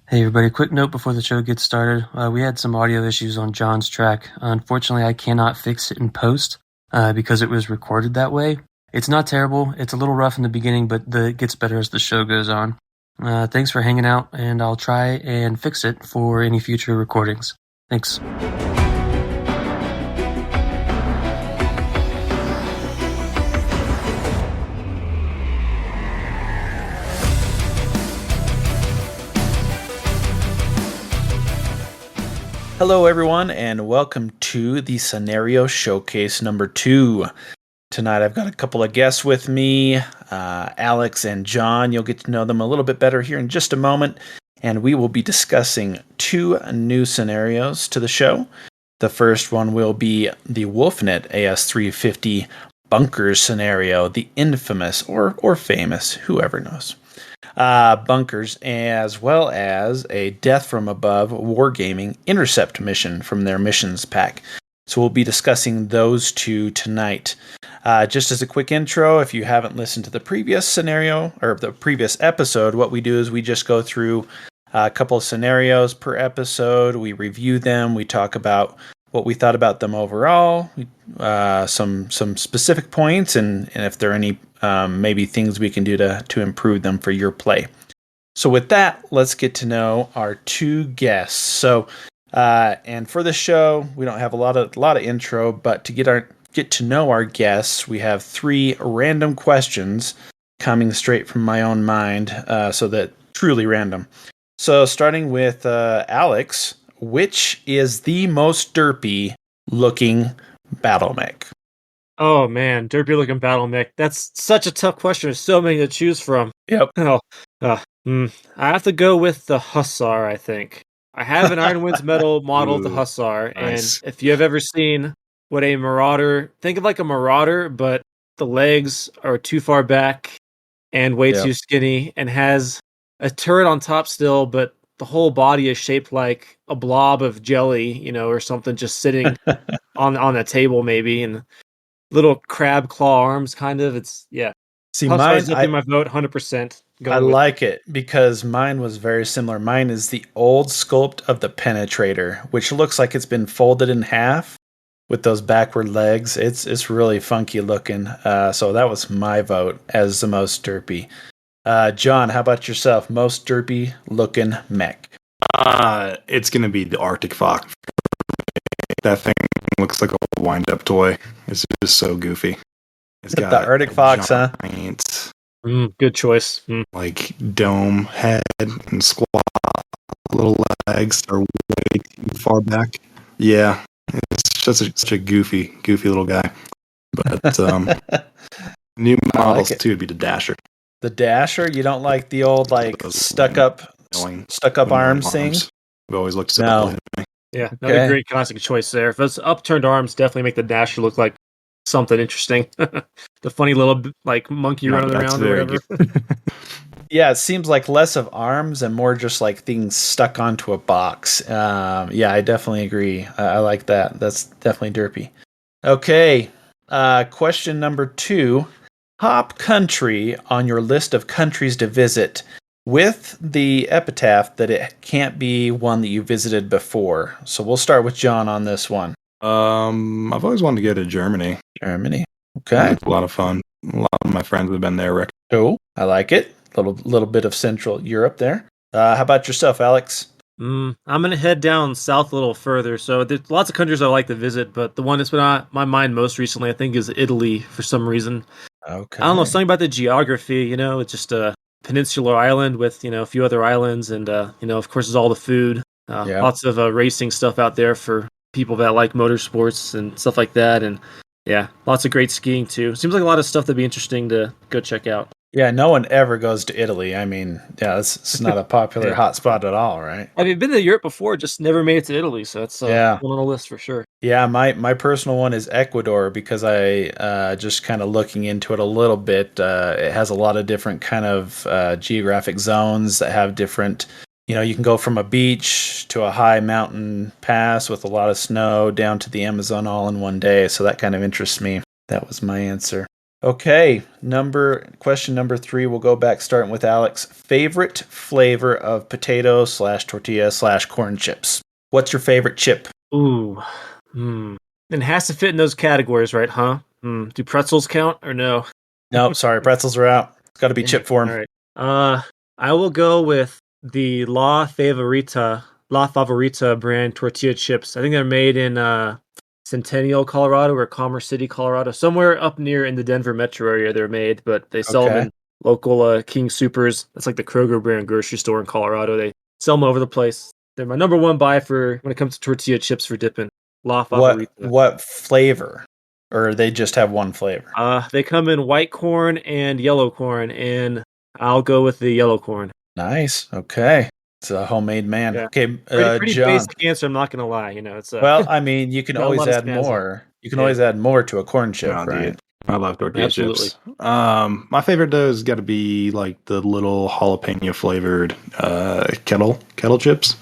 Hey everybody, quick note before the show gets started. We had some audio issues on John's track. Unfortunately, I cannot fix it in post because it was recorded that way. It's not terrible. It's a little rough in the beginning, but it gets better as the show goes on. Thanks for hanging out, and I'll try and fix it for any future recordings. Thanks. Hello, everyone, and welcome to the Scenario Showcase number 2. Tonight, I've got a couple of guests with me, Alex and John. You'll get to know them a little bit better here in just a moment, and we will be discussing 2 new scenarios to the show. The first one will be the Wolfnet AS350 bunkers scenario, the infamous or famous, whoever knows. Bunkers, as well as a Death from Above Wargaming Intercept mission from their missions pack. So we'll be discussing those 2 tonight. Just as a quick intro, if you haven't listened to the previous scenario or the previous episode, what we do is we just go through a couple of scenarios per episode. We review them. We talk about what we thought about them overall, some specific points, and if there are any maybe things we can do to improve them for your play. So with that, let's get to know our 2 guests. So, and for the show, we don't have a lot of intro, but to get to know our guests, we have 3 random questions coming straight from my own mind, so that truly random. So starting with Alex, which is the most derpy looking battle mech? Oh man, derpy looking battle mech. That's such a tough question. There's so many to choose from. Yep. I have to go with the Hussar, I think. I have an Iron Winds metal model of the Hussar, nice. and if you have ever seen what a Marauder, think of like a Marauder, but the legs are too far back and way too skinny, and has a turret on top still, but the whole body is shaped like a blob of jelly, or something just sitting on a table maybe, and little crab claw arms, kind of. See, Hussar is definitely my vote, 100%. I like it because mine was very similar. Mine is the old sculpt of the Penetrator, which looks like it's been folded in half with those backward legs. It's really funky looking. So that was my vote as the most derpy. John, how about yourself? Most derpy looking mech? It's gonna be the Arctic Fox. That thing looks like a wind-up toy. It's just so goofy. It's got the Arctic Fox, giant, good choice. like dome head and squat little legs are way too far back. Yeah, it's just such a goofy little guy. But new models too would be the Dasher. The Dasher? You don't like the old stuck up arms thing? We've always looked so. Yeah, another great classic choice there. If it's upturned arms, definitely make the Dasher look like something interesting. The funny little monkey running around or whatever. Yeah, it seems like less of arms and more just like things stuck onto a box. Yeah, I definitely agree. I like that. That's definitely derpy. Okay, question number 2. Top country on your list of countries to visit with the epitaph that it can't be one that you visited before. So we'll start with John on this one. I've always wanted to go to Germany. Germany. Okay. It's a lot of fun. A lot of my friends have been there, Rick. Cool. I like it. Little bit of Central Europe there. How about yourself, Alex? I'm going to head down south a little further. So there's lots of countries I like to visit, but the one that's been on my mind most recently, I think, is Italy for some reason. Okay. I don't know, something about the geography, it's just a peninsular island with, a few other islands, and, of course, there's all the food. Lots of racing stuff out there for people that like motorsports and stuff like that. And yeah, lots of great skiing too. Seems like a lot of stuff that'd be interesting to go check out. Yeah, no one ever goes to Italy. I mean, yeah, it's not a popular hotspot at all, right? I've been to Europe before, just never made it to Italy, so that's one on the list for sure. Yeah, my personal one is Ecuador because I just kind of looking into it a little bit. It has a lot of different kind of geographic zones that have different. You can go from a beach to a high mountain pass with a lot of snow down to the Amazon all in one day. So that kind of interests me. That was my answer. Okay, question number 3. We'll go back starting with Alex. Favorite flavor of potato / tortilla / corn chips. What's your favorite chip? Ooh. It has to fit in those categories, right, huh? Do pretzels count or no? Nope, sorry, pretzels are out. It's got to be chip form. All right. I will go with the La Favorita brand tortilla chips. I think they're made in Centennial, Colorado, or Commerce City, Colorado. Somewhere up near in the Denver metro area they're made, but they sell them in local King Supers. That's like the Kroger brand grocery store in Colorado. They sell them over the place. They're my number one buy for when it comes to tortilla chips for dipping. La Favorita. What flavor? Or they just have one flavor? They come in white corn and yellow corn, and I'll go with the yellow corn. Nice. Okay. It's a homemade man. Yeah. Okay, Pretty John. basic answer. I'm not gonna lie. It's Well, I mean, you can got a always lot of add spans more. You can always add more to a corn chip, Oh, right? dude. I love tortilla Absolutely. chips. My favorite though has got to be like the little jalapeno flavored kettle chips.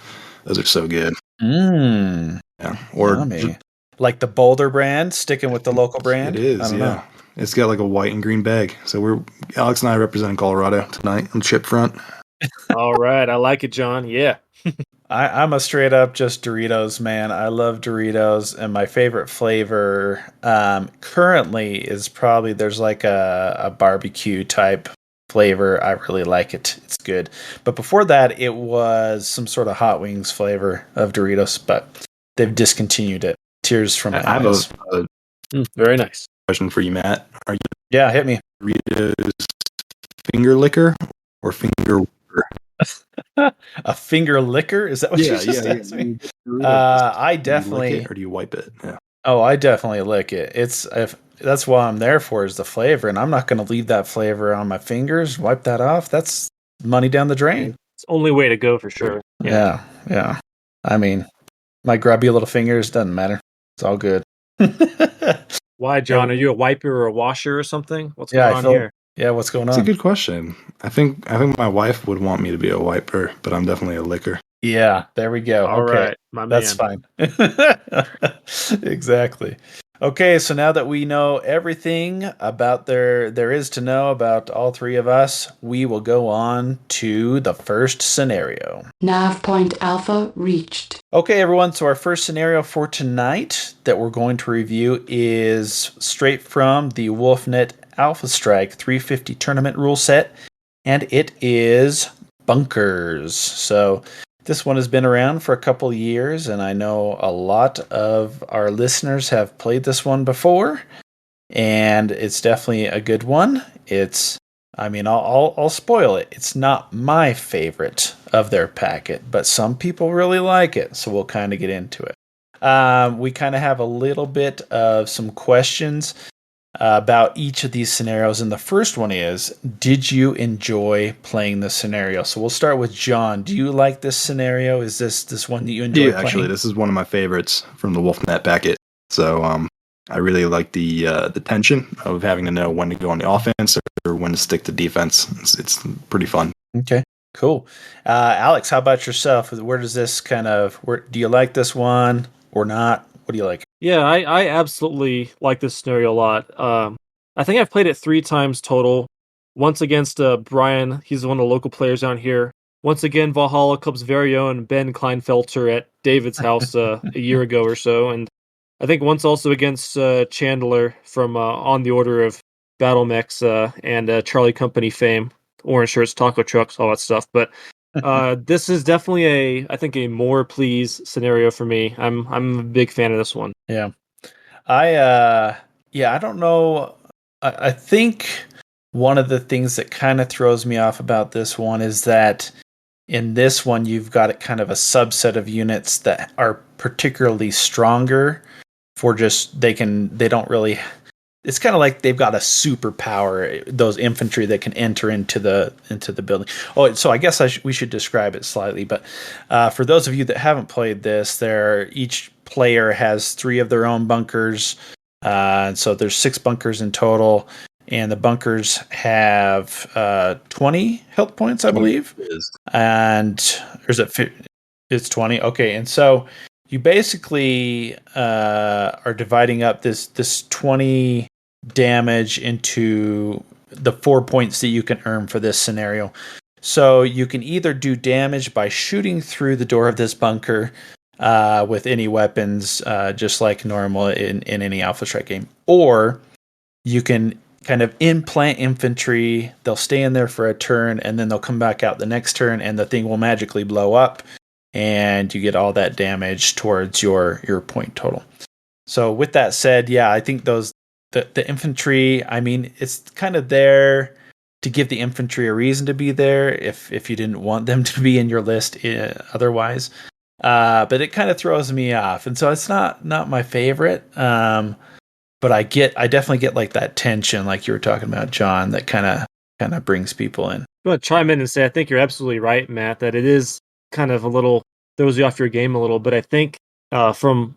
Those are so good. Mmm. Yeah. Or Yummy. Like the Boulder brand, sticking with the local brand. it is. I don't Yeah. know. It's got like a white and green bag. So Alex and I representing Colorado tonight on the chip front. All right, I like it, John. Yeah. I'm a straight up just Doritos man. I love Doritos, and my favorite flavor currently is probably there's like a barbecue type flavor. I really like it. It's good. But before that, it was some sort of hot wings flavor of Doritos, but they've discontinued it. Tears from my I have eyes. a Very nice. question for you, Matt. Are you Yeah, hit me. Doritos finger licker or finger whipper? A finger licker? Is that what you just asked me? I Do you lick definitely. it or do you wipe it? Yeah. Oh, I definitely lick it. That's what I'm there for is the flavor, and I'm not going to leave that flavor on my fingers. Wipe that off. That's money down the drain. It's the only way to go for sure. Yeah. I mean, my grubby little fingers doesn't matter. It's all good. Why, John? Are you a wiper or a washer or something? What's going on here? Yeah, what's going That's on? a good question. I think my wife would want me to be a wiper, but I'm definitely a licker. Yeah, there we go. All okay. right, my man. That's fine. Exactly. Okay, so now that we know everything about there is to know about all three of us, we will go on to the first scenario. Nav point alpha reached. Okay, everyone, so our first scenario for tonight that we're going to review is straight from the Wolfnet Alpha Strike 350 tournament rule set, and it is bunkers. So this one has been around for a couple of years, and I know a lot of our listeners have played this one before, and it's definitely a good one. I'll spoil it. It's not my favorite of their packet, but some people really like it, so we'll kind of get into it. We kind of have a little bit of some questions about each of these scenarios, and the first one is, did you enjoy playing this scenario? So we'll start with John. Do you like this scenario? Is this one that you enjoy playing? Actually, this is one of my favorites from the Wolfnet packet. So I really like the tension of having to know when to go on the offense or when to stick to defense. It's pretty fun. Okay, cool. Alex, how about yourself? Where does this do you like this one or not? What do you like? Yeah, I absolutely like this scenario a lot. I think I've played it 3 times total. Once against Brian, he's one of the local players down here. Once again, Valhalla Club's very own Ben Kleinfelter at David's house a year ago or so. And I think once also against Chandler from On the Order of Battle Mechs and Charlie Company fame, orange shirts, taco trucks, all that stuff. But this is definitely I think a more please scenario for me. I'm a big fan of this one. Yeah. I don't know. I think one of the things that kind of throws me off about this one is that in this one you've got kind of a subset of units that are particularly stronger for they don't really. It's kind of like they've got a superpower, those infantry that can enter into the building. Oh, so I guess we should describe it slightly. But for those of you that haven't played this, each player has 3 of their own bunkers. So there's 6 bunkers in total, and the bunkers have 20 health points, I believe. And it's 20. Okay, and so you basically are dividing up this 20 damage into the 4 points that you can earn for this scenario. So you can either do damage by shooting through the door of this bunker with any weapons, just like normal in any Alpha Strike game, or you can kind of implant infantry. They'll stay in there for a turn, and then they'll come back out the next turn, and the thing will magically blow up, and you get all that damage towards your point total. So with that said, yeah, I think the infantry, I mean, it's kind of there to give the infantry a reason to be there if you didn't want them to be in your list otherwise. But it kind of throws me off, and so it's not my favorite. But I definitely get like that tension, like you were talking about, John, that kind of brings people in. I'm going to chime in and say I think you're absolutely right, Matt, that it is kind of a little throws you off your game a little. But I think from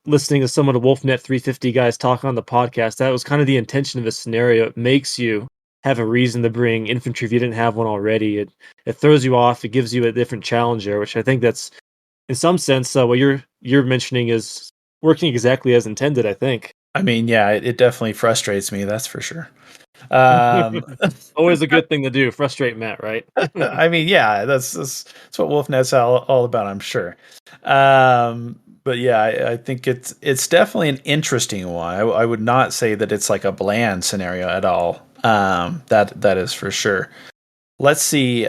listening to some of the Wolfnet 350 guys talk on the podcast, that was kind of the intention of the scenario. It makes you have a reason to bring infantry if you didn't have one already. It throws you off. It gives you a different challenge there, which I think that's, in some sense, what you're mentioning is working exactly as intended, I think. I mean, yeah, it definitely frustrates me, that's for sure. Always a good thing to do, frustrate Matt, right? I mean, yeah, that's what Wolfnet's all about, I'm sure. But yeah, I think it's definitely an interesting one. I would not say that it's like a bland scenario at all. That is for sure. Let's see.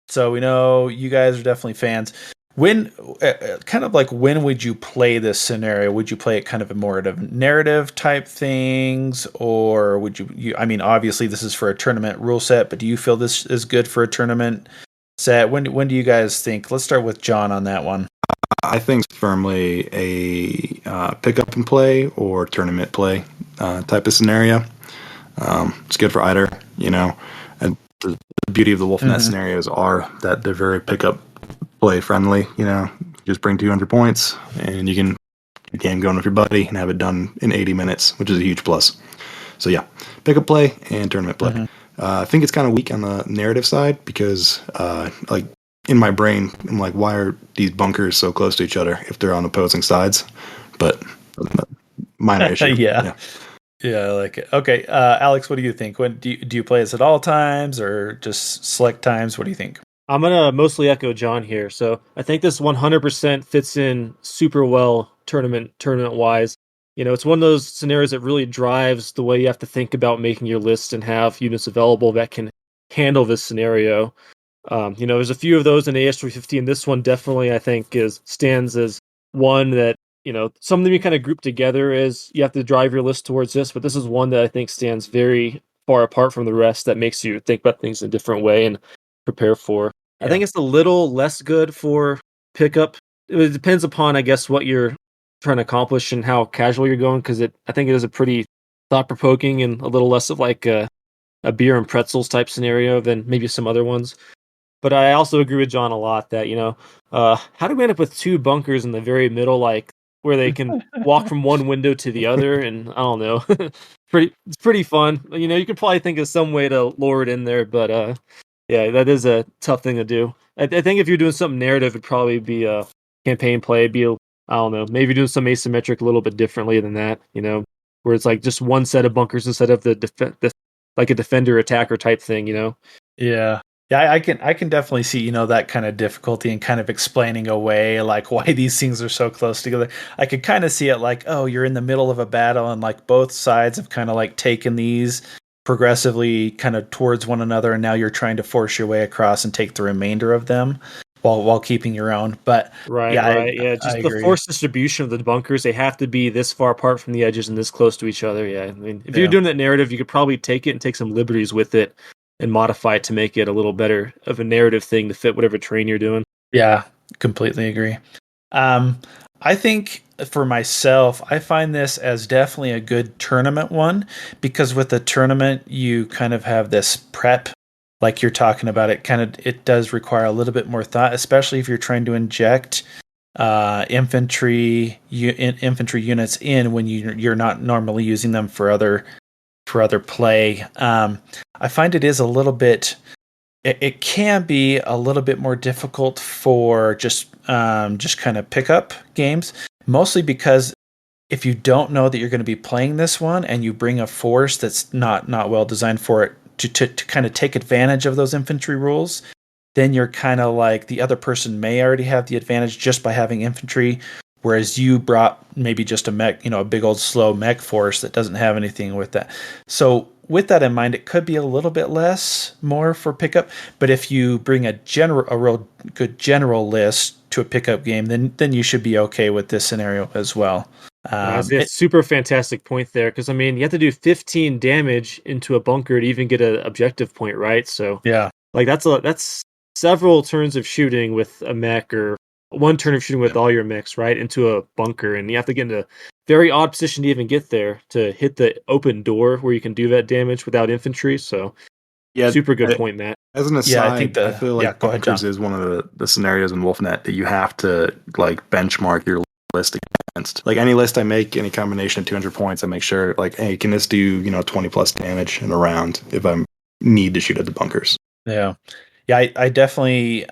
So we know you guys are definitely fans. When when would you play this scenario? Would you play it kind of more of narrative type things, or would you? I mean, obviously this is for a tournament rule set, but do you feel this is good for a tournament set? When do you guys think? Let's start with John on that one. I think it's firmly a pick up and play or tournament play type of scenario. It's good for either, and the beauty of the Wolfnet scenarios are that they're very pick up play friendly. Just bring 200 points and you can get a game going with your buddy and have it done in 80 minutes, which is a huge plus. So yeah, pick up play and tournament play. I think it's kind of weak on the narrative side because like in my brain, I'm like, why are these bunkers so close to each other if they're on opposing sides? But minor issue. Yeah, I like it. Okay, Alex, what do you think? When do you play this at all times or just select times? What do you think? I'm going to mostly echo John here. So I think this 100% fits in super well tournament-wise. It's one of those scenarios that really drives the way you have to think about making your list and have units available that can handle this scenario. There's a few of those in AS350, and this one definitely, I think, stands as one that, some of them you kind of group together as you have to drive your list towards this, but this is one that I think stands very far apart from the rest that makes you think about things in a different way and prepare for. Yeah. I think it's a little less good for pickup. It depends upon, I guess, what you're trying to accomplish and how casual you're going, because I think it is a pretty thought-provoking and a little less of like a beer and pretzels type scenario than maybe some other ones. But I also agree with John a lot that, how do we end up with two bunkers in the very middle, like where they can walk from one window to the other? And I don't know, it's pretty fun. You could probably think of some way to lure it in there, but yeah, that is a tough thing to do. I think if you're doing something narrative, it'd probably be a campaign play. I don't know, maybe doing some asymmetric a little bit differently than that, where it's like just one set of bunkers instead of the like a defender attacker type thing, Yeah. Yeah, I can definitely see, that kind of difficulty in kind of explaining away like why these things are so close together. I could kind of see it like, oh, you're in the middle of a battle and like both sides have kind of like taken these progressively kind of towards one another, and now you're trying to force your way across and take the remainder of them while keeping your own. But right. Just the forced distribution of the bunkers, they have to be this far apart from the edges and this close to each other. Yeah, I mean, if you're doing that narrative, you could probably take it and take some liberties with it and modify it to make it a little better of a narrative thing to fit whatever terrain you're doing. Yeah, completely agree. I think for myself, I find this as definitely a good tournament one, because with the tournament, you kind of have this prep, like you're talking about. It does require a little bit more thought, especially if you're trying to inject infantry units in when you're not normally using them for other play. I find it is a little bit. It can be a little bit more difficult for just kind of pick up games, mostly because if you don't know that you're going to be playing this one and you bring a force that's not well designed for it to kind of take advantage of those infantry rules, then you're kind of like the other person may already have the advantage just by having infantry, whereas you brought maybe just a mech, a big old slow mech force that doesn't have anything with that. So with that in mind, it could be a little bit more for pickup. But if you bring a real good general list to a pickup game, then you should be okay with this scenario as well. It's super fantastic point there, because I mean you have to do 15 damage into a bunker to even get an objective point, right? So yeah, like that's several turns of shooting with a mech, or one turn of shooting with all your mechs, right, into a bunker, and you have to get in a very odd position to even get there to hit the open door where you can do that damage without infantry. So Yeah, super good point, Matt. as an aside, I I feel like go ahead, bunkers John. is one of the scenarios in Wolfnet that you have to like benchmark your list against. Like any list I make, any combination of 200 points, I make sure like, hey, can this do 20 plus damage in a round if I need to shoot at the bunkers? Yeah, I definitely.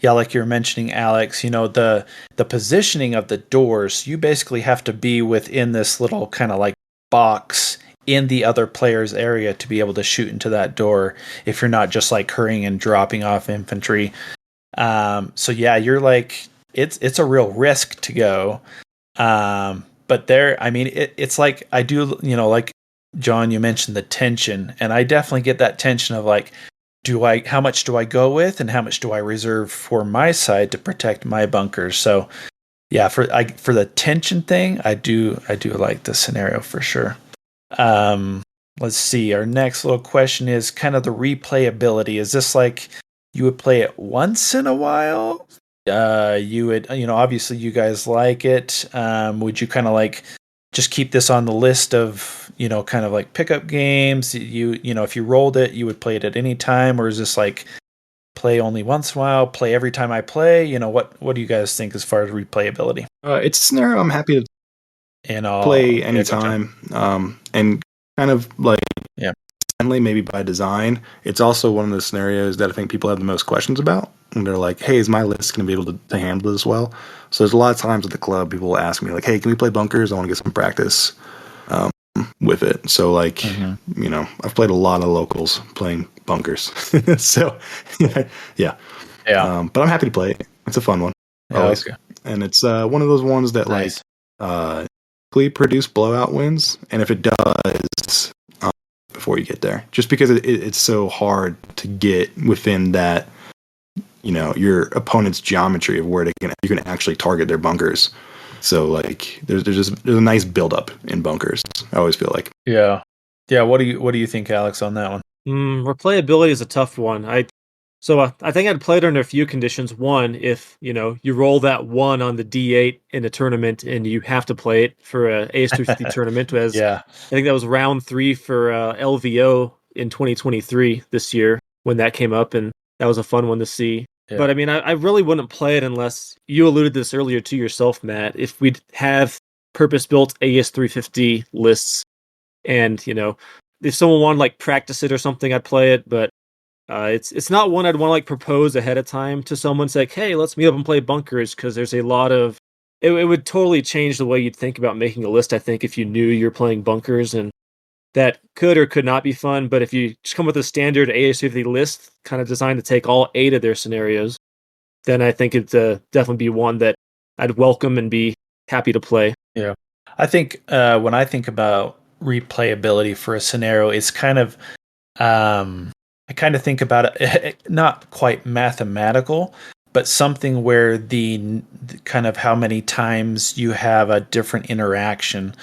Like you were mentioning, Alex, the positioning of the doors, you basically have to be within this little kind of like box in the other player's area to be able to shoot into that door if you're not just like hurrying and dropping off infantry. So yeah, you're like, it's a real risk to go. But there, I mean, it's like I do, like John, you mentioned the tension, and I definitely get that tension of like, how much do I go with, and how much do I reserve for my side to protect my bunkers? So, yeah, for the tension thing, I do like this scenario for sure. Let's see. Our next little question is kind of the replayability. Is this like you would play it once in a while? You would, obviously you guys like it. Would you kind of like just keep this on the list of, kind of like pickup games? If you rolled it, you would play it at any time, or is this like play only once in a while, play every time I play? What do you guys think as far as replayability? It's a scenario I'm happy to play anytime. And kind of like, maybe by design, it's also one of the scenarios that I think people have the most questions about. And they're like, hey, is my list going to be able to handle this well? So there's a lot of times at the club, people will ask me like, hey, can we play bunkers? I want to get some practice with it. So like, I've played a lot of locals playing bunkers. So yeah. But I'm happy to play it. It's a fun one. Always. Okay. And it's one of those ones that nice. Produce blowout wins. And if it does, before you get there, just because it's so hard to get within that, your opponent's geometry of where you can actually target their bunkers. So like there's a nice buildup in bunkers. I always feel like. Yeah. What do you think, Alex, on that one? Replayability is a tough one. I think I'd play it under a few conditions. One, if you roll that 1 on the D8 in a tournament and you have to play it for a AS350 tournament. As I think that was round 3 for LVO in 2023 this year when that came up, and that was a fun one to see. Yeah. But I mean, I really wouldn't play it unless you alluded this earlier to yourself, Matt. If we'd have purpose-built AS350 lists, and if someone wanted like practice it or something, I'd play it. But it's not one I'd want to like propose ahead of time to someone. Say, like, hey, let's meet up and play bunkers, because there's a lot of it would totally change the way you'd think about making a list. I think if you knew you're playing bunkers, and that could or could not be fun. But if you just come with a standard AS350 list, kind of designed to take all 8 of their scenarios, then I think it'd definitely be one that I'd welcome and be happy to play. Yeah, I think when I think about replayability for a scenario, it's kind of I kind of think about it not quite mathematical, but something where the kind of how many times you have a different interaction.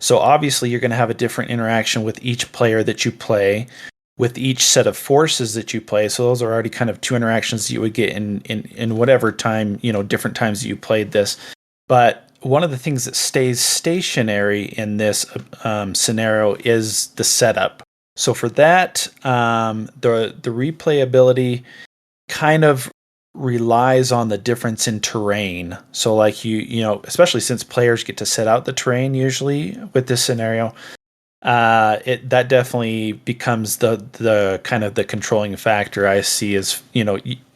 So obviously you're going to have a different interaction with each player that you play, with each set of forces that you play. So those are already kind of 2 interactions that you would get in whatever time, different times that you played this. But one of the things that stays stationary in this scenario is the setup. So for that, the replayability kind of relies on the difference in terrain. So like especially since players get to set out the terrain usually with this scenario, that definitely becomes the kind of the controlling factor I see as,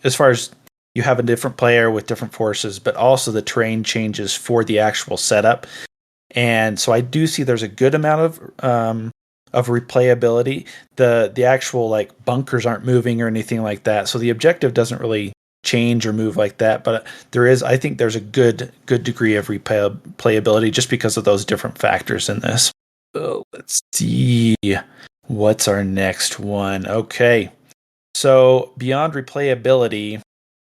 as far as you have a different player with different forces, but also the terrain changes for the actual setup. And so I do see there's a good amount of replayability. The actual like bunkers aren't moving or anything like that, so the objective doesn't really change or move like that. But I think there's a good degree of replayability just because of those different factors in this. So let's see, what's our next one? Okay, so beyond replayability,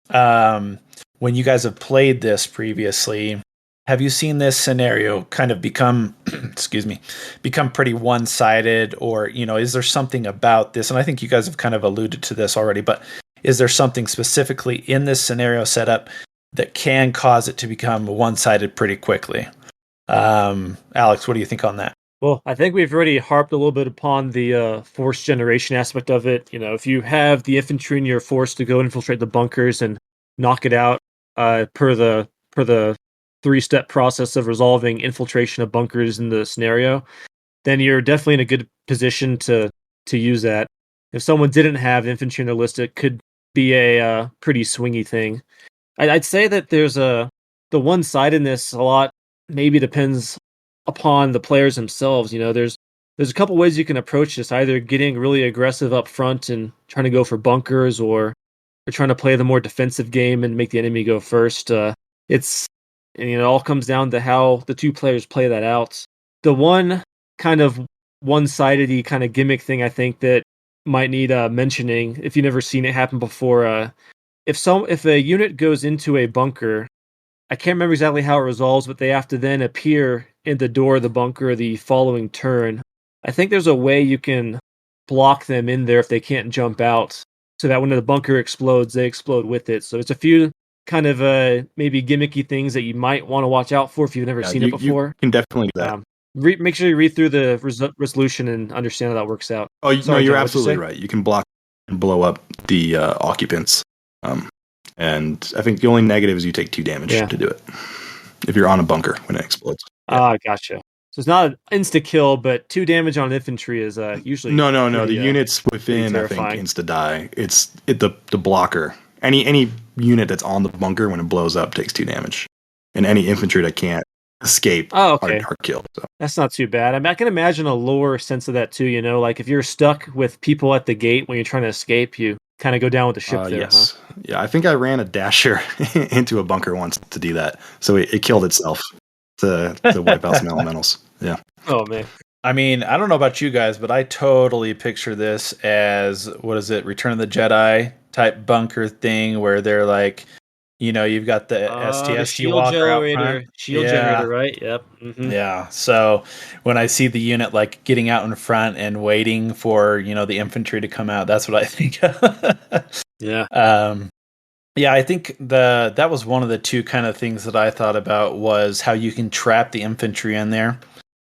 when you guys have played this previously, have you seen this scenario kind of become, become pretty one-sided, or, is there something about this? And I think you guys have kind of alluded to this already, but is there something specifically in this scenario setup that can cause it to become one-sided pretty quickly? Alex, what do you think on that? Well, I think we've already harped a little bit upon the force generation aspect of it. If you have the infantry and you're forced to go infiltrate the bunkers and knock it out, per the 3-step process of resolving infiltration of bunkers in the scenario, then you're definitely in a good position to use that. If someone didn't have infantry in their list, it could be a pretty swingy thing. I'd say that there's the one-sidedness a lot maybe depends upon the players themselves. There's a couple ways you can approach this, either getting really aggressive up front and trying to go for bunkers, or trying to play the more defensive game and make the enemy go first. It all comes down to how the two players play that out. The one kind of one-sided kind of gimmick thing I think that might need mentioning, if you've never seen it happen before, if a unit goes into a bunker, I can't remember exactly how it resolves, but they have to then appear in the door of the bunker the following turn. I think there's a way you can block them in there if they can't jump out, so that when the bunker explodes, they explode with it. So it's a few kind of maybe gimmicky things that you might want to watch out for if you've never seen it before. You can definitely do that. Make sure you read through the resolution and understand how that works out. Oh, sorry, you're absolutely right. You can block and blow up the occupants. And I think the only negative is you take 2 damage to do it if you're on a bunker when it explodes. Gotcha. So it's not an insta-kill, but 2 damage on infantry is usually... No. The units within, I think, insta-die. It's the blocker. Any unit that's on the bunker when it blows up takes 2 damage. And any infantry that can't escape are killed. So. That's not too bad. I mean, I can imagine a lower sense of that too, like if you're stuck with people at the gate when you're trying to escape, you kind of go down with the ship there. Yes. Huh? Yeah, I think I ran a dasher into a bunker once to do that. So it killed itself to wipe out some elementals. Yeah. Oh, man. I mean, I don't know about you guys, but I totally picture this as, Return of the Jedi type bunker thing where they're like, you've got the STST walker generator, out front. Shield generator, right? Yep. Mm-hmm. Yeah. So when I see the unit like getting out in front and waiting for, the infantry to come out, that's what I think. Yeah. Yeah, I think that was one of the two kind of things that I thought about was how you can trap the infantry in there.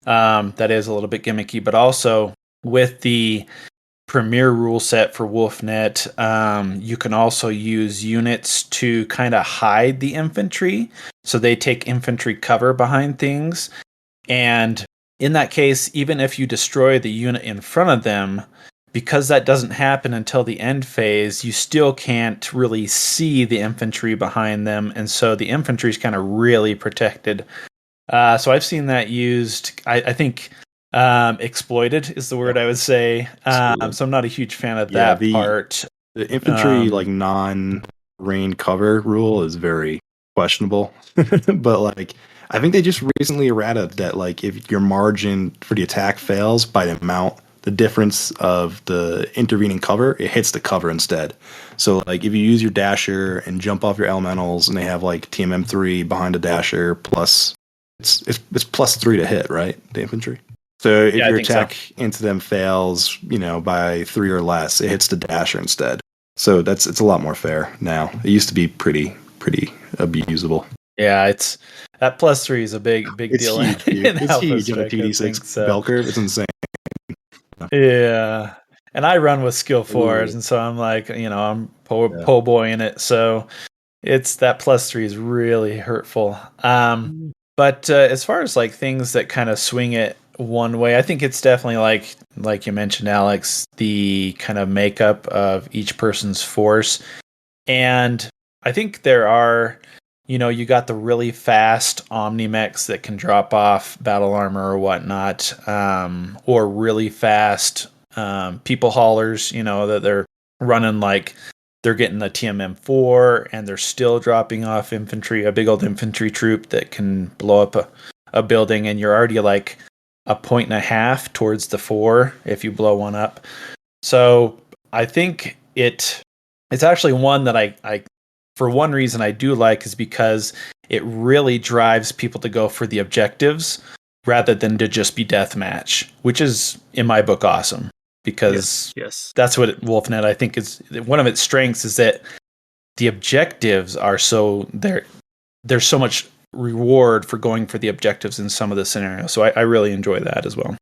That is a little bit gimmicky, but also with the premier rule set for Wolfnet, you can also use units to kind of hide the infantry, so they take infantry cover behind things. And in that case, even if you destroy the unit in front of them, because that doesn't happen until the end phase, you still can't really see the infantry behind them, and so the infantry is kind of really protected. So I've seen that used, I think exploited is the word I would say. So I'm not a huge fan of that part. The infantry non-rain cover rule is very questionable. But I think they just recently errated that if your margin for the attack fails by the amount, the difference of the intervening cover, it hits the cover instead. So if you use your dasher and jump off your elementals and they have TMM3 behind the dasher plus it's +3 to hit, right? The infantry. So if your attack into them fails, by 3 or less, it hits the dasher instead. So it's a lot more fair now. It used to be pretty abusable. Yeah, it's that +3 is a big deal. Huge, it's huge on a PD6 bell curve. It's insane. Yeah, and I run with skill 4s, and so I'm I'm po' boying it. So it's that +3 is really hurtful. But as far as things that kind of swing it one way, I think it's definitely like you mentioned, Alex, the kind of makeup of each person's force. And I think there are you got the really fast Omni-Mechs that can drop off battle armor or whatnot, or really fast people haulers, that they're running like they're getting the TMM4 and they're still dropping off infantry, a big old infantry troop that can blow up a building, and you're already like a 1.5 towards the 4 if you blow one up. So I think it's actually one that I for one reason I do like is because it really drives people to go for the objectives rather than to just be deathmatch, which is in my book awesome, because yes. that's what Wolfnet I think is one of its strengths, is that the objectives are there's so much reward for going for the objectives in some of the scenarios. So I really enjoy that as well.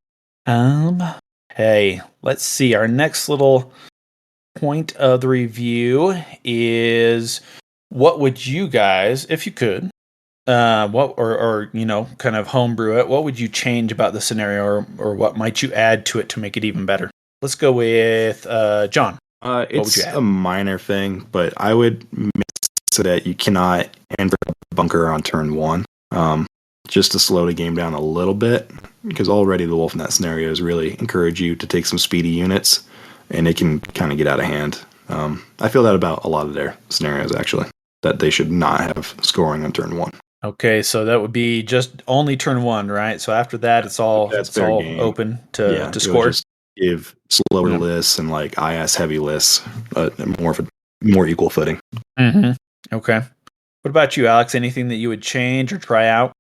Hey, let's see. Our next little point of the review is, what would you guys, if you could, kind of homebrew it, what would you change about the scenario, or what might you add to it to make it even better? Let's go with John. It's a minor thing, but I would make so that you cannot enter a bunker on turn 1, just to slow the game down a little bit, because already the Wolfnet scenarios really encourage you to take some speedy units, and it can kind of get out of hand. I feel that about a lot of their scenarios, actually, that they should not have scoring on turn 1. Okay, so that would be just only turn 1, right? So after that, it's all open to score. Just give slower lists and like IS heavy lists more equal footing. Mm-hmm. Okay. What about you, Alex? Anything that you would change or try out?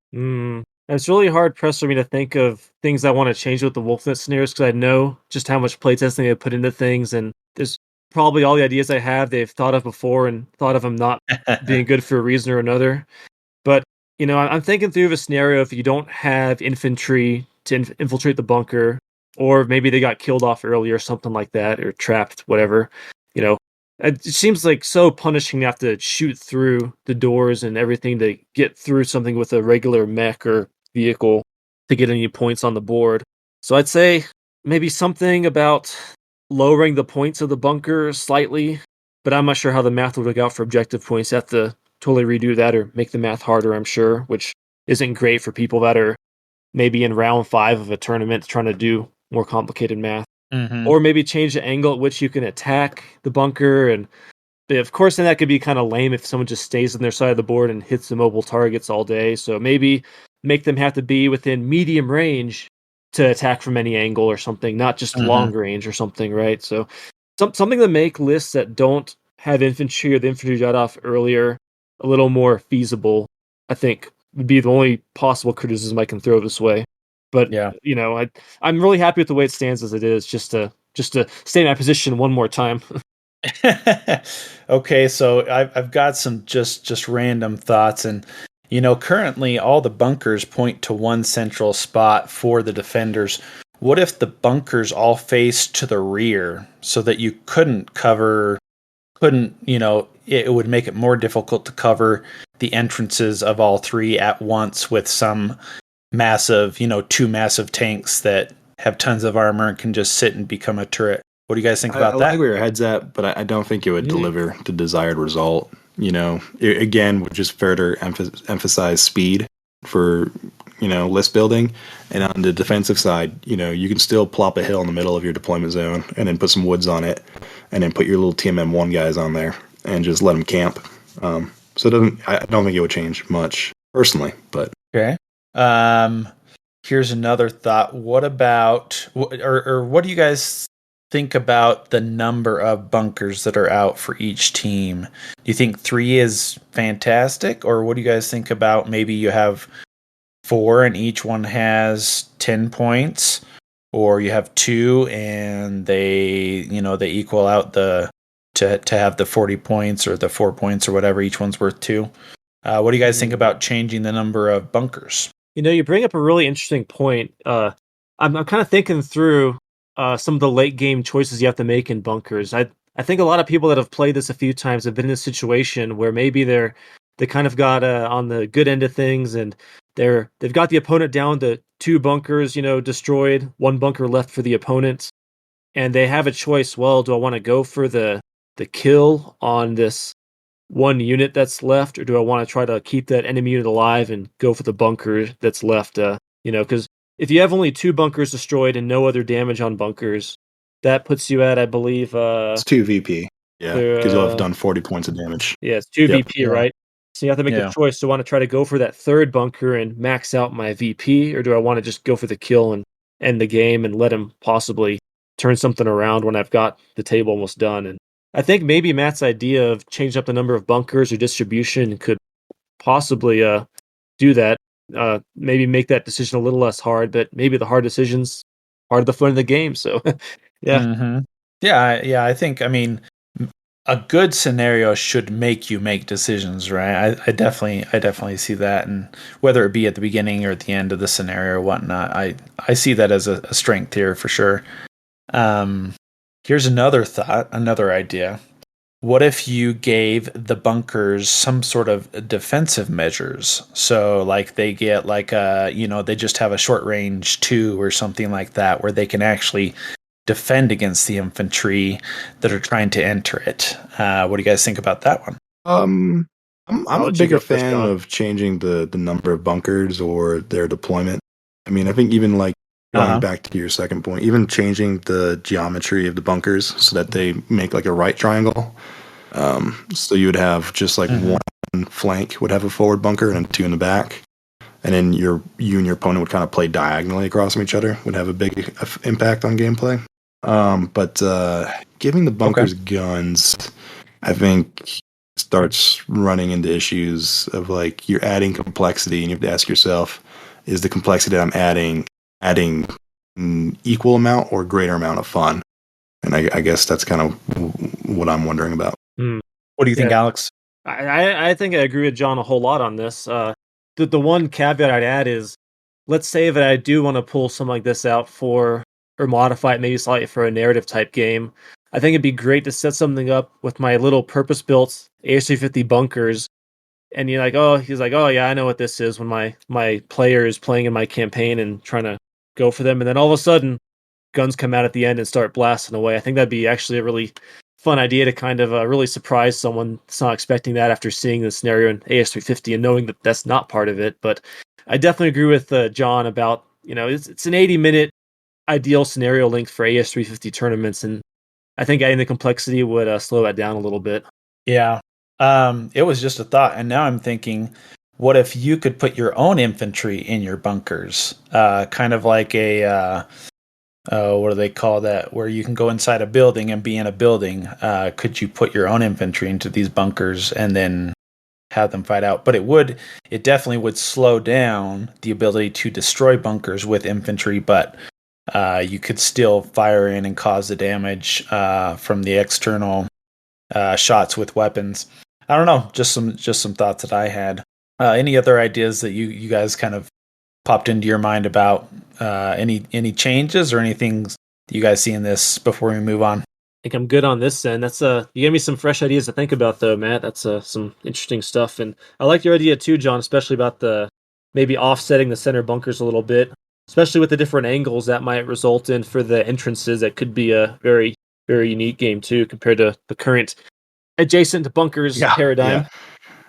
It's really hard pressed for me to think of things I want to change with the Wolfnet scenarios, because I know just how much playtesting they put into things, and there's probably all the ideas I have they've thought of before and thought of them not being good for a reason or another. But, I'm thinking through a scenario if you don't have infantry to infiltrate the bunker, or maybe they got killed off early or something like that, or trapped, whatever. It seems like so punishing to have to shoot through the doors and everything to get through something with a regular mech or vehicle to get any points on the board. So I'd say maybe something about lowering the points of the bunker slightly, but I'm not sure how the math would work out for objective points. You have to totally redo that or make the math harder, I'm sure, which isn't great for people that are maybe in round 5 of a tournament trying to do more complicated math. Mm-hmm. Or maybe change the angle at which you can attack the bunker. And of course, then that could be kind of lame if someone just stays on their side of the board and hits the mobile targets all day. So maybe make them have to be within medium range to attack from any angle or something, not just long range or something, right? So something to make lists that don't have infantry or the infantry got off earlier a little more feasible, I think, would be the only possible criticism I can throw this way. But yeah, I'm really happy with the way it stands as it is. Just to stay in my position one more time. Okay, so I've got some just random thoughts, and currently all the bunkers point to one central spot for the defenders. What if the bunkers all face to the rear, so that you it would make it more difficult to cover the entrances of all 3 at once with some massive, 2 massive tanks that have tons of armor and can just sit and become a turret. What do you guys think about that? I like where your head's at, but I don't think it would deliver the desired result. It, again, would just further emphasize speed for, list building. And on the defensive side, you can still plop a hill in the middle of your deployment zone and then put some woods on it and then put your little TMM1 guys on there and just let them camp. So I don't think it would change much personally, but. Okay. Here's another thought. What about, or what do you guys think about the number of bunkers that are out for each team? Do you think 3 is fantastic, or what do you guys think about maybe you have 4 and each one has 10 points, or you have 2 and they equal out to have the 40 points or the 4 points or whatever, each one's worth 2. What do you guys think about changing the number of bunkers? You bring up a really interesting point. I'm kind of thinking through some of the late game choices you have to make in bunkers. I think a lot of people that have played this a few times have been in a situation where maybe they kind of got on the good end of things, and they've got the opponent down to 2 bunkers, destroyed, 1 bunker left for the opponent, and they have a choice. Well, do I want to go for the kill on this one unit that's left, or do I want to try to keep that enemy unit alive and go for the bunker that's left? Because if you have only 2 bunkers destroyed and no other damage on bunkers, that puts you at, I believe, It's 2 VP. Yeah, because you'll have done 40 points of damage. yeah, it's 2 Yep. VP, right? So you have to make a choice. Do I want to try to go for that 3rd bunker and max out my VP, or do I want to just go for the kill and end the game and let him possibly turn something around when I've got the table almost done? And I think maybe Matt's idea of changing up the number of bunkers or distribution could possibly do that. Maybe make that decision a little less hard, but maybe the hard decisions part of the fun of the game. So, yeah. Mm-hmm. Yeah. I think, I mean, a good scenario should make you make decisions, right? I definitely see that, and whether it be at the beginning or at the end of the scenario or whatnot, I see that as a strength here for sure. Here's another thought, another idea. What if you gave the bunkers some sort of defensive measures? So like they get like they just have a short range 2 or something like that, where they can actually defend against the infantry that are trying to enter it. What do you guys think about that one? I'm a bigger fan of changing the number of bunkers or their deployment. I mean, I think even like going back to your second point, even changing the geometry of the bunkers so that they make like a right triangle. So you would have just like one flank would have a forward bunker and 2 in the back. And then you and your opponent would kind of play diagonally across from each other, would have a big impact on gameplay. But giving the bunkers guns, I think, starts running into issues of like you're adding complexity, and you have to ask yourself, is the complexity that I'm adding an equal amount or greater amount of fun? And I guess that's kind of what I'm wondering about. What do you think, Alex? I think I agree with John a whole lot on this. The one caveat I'd add is, let's say that I do want to pull something like this out or modify it maybe slightly for a narrative type game. I think it'd be great to set something up with my little purpose-built AS-350 bunkers, and he's like, oh yeah, I know what this is, when my player is playing in my campaign and trying to go for them, and then all of a sudden, guns come out at the end and start blasting away. I think that'd be actually a really fun idea to kind of really surprise someone that's not expecting that after seeing the scenario in AS-350 and knowing that that's not part of it. But I definitely agree with John about, it's an 80-minute ideal scenario length for AS-350 tournaments, and I think adding the complexity would slow that down a little bit. Yeah. It was just a thought, and now I'm thinking, what if you could put your own infantry in your bunkers? Kind of like a what do they call that? Where you can go inside a building and be in a building. Could you put your own infantry into these bunkers and then have them fight out? But it definitely would slow down the ability to destroy bunkers with infantry, but you could still fire in and cause the damage from the external shots with weapons. I don't know, just some thoughts that I had. Any other ideas that you guys kind of popped into your mind about any changes or anything that you guys see in this before we move on? I think I'm good on this end. That's you gave me some fresh ideas to think about, though, Matt. That's some interesting stuff, and I like your idea too, John, especially about the maybe offsetting the center bunkers a little bit, especially with the different angles that might result in for the entrances. That could be a very, very unique game too, compared to the current adjacent to bunkers paradigm. Yeah.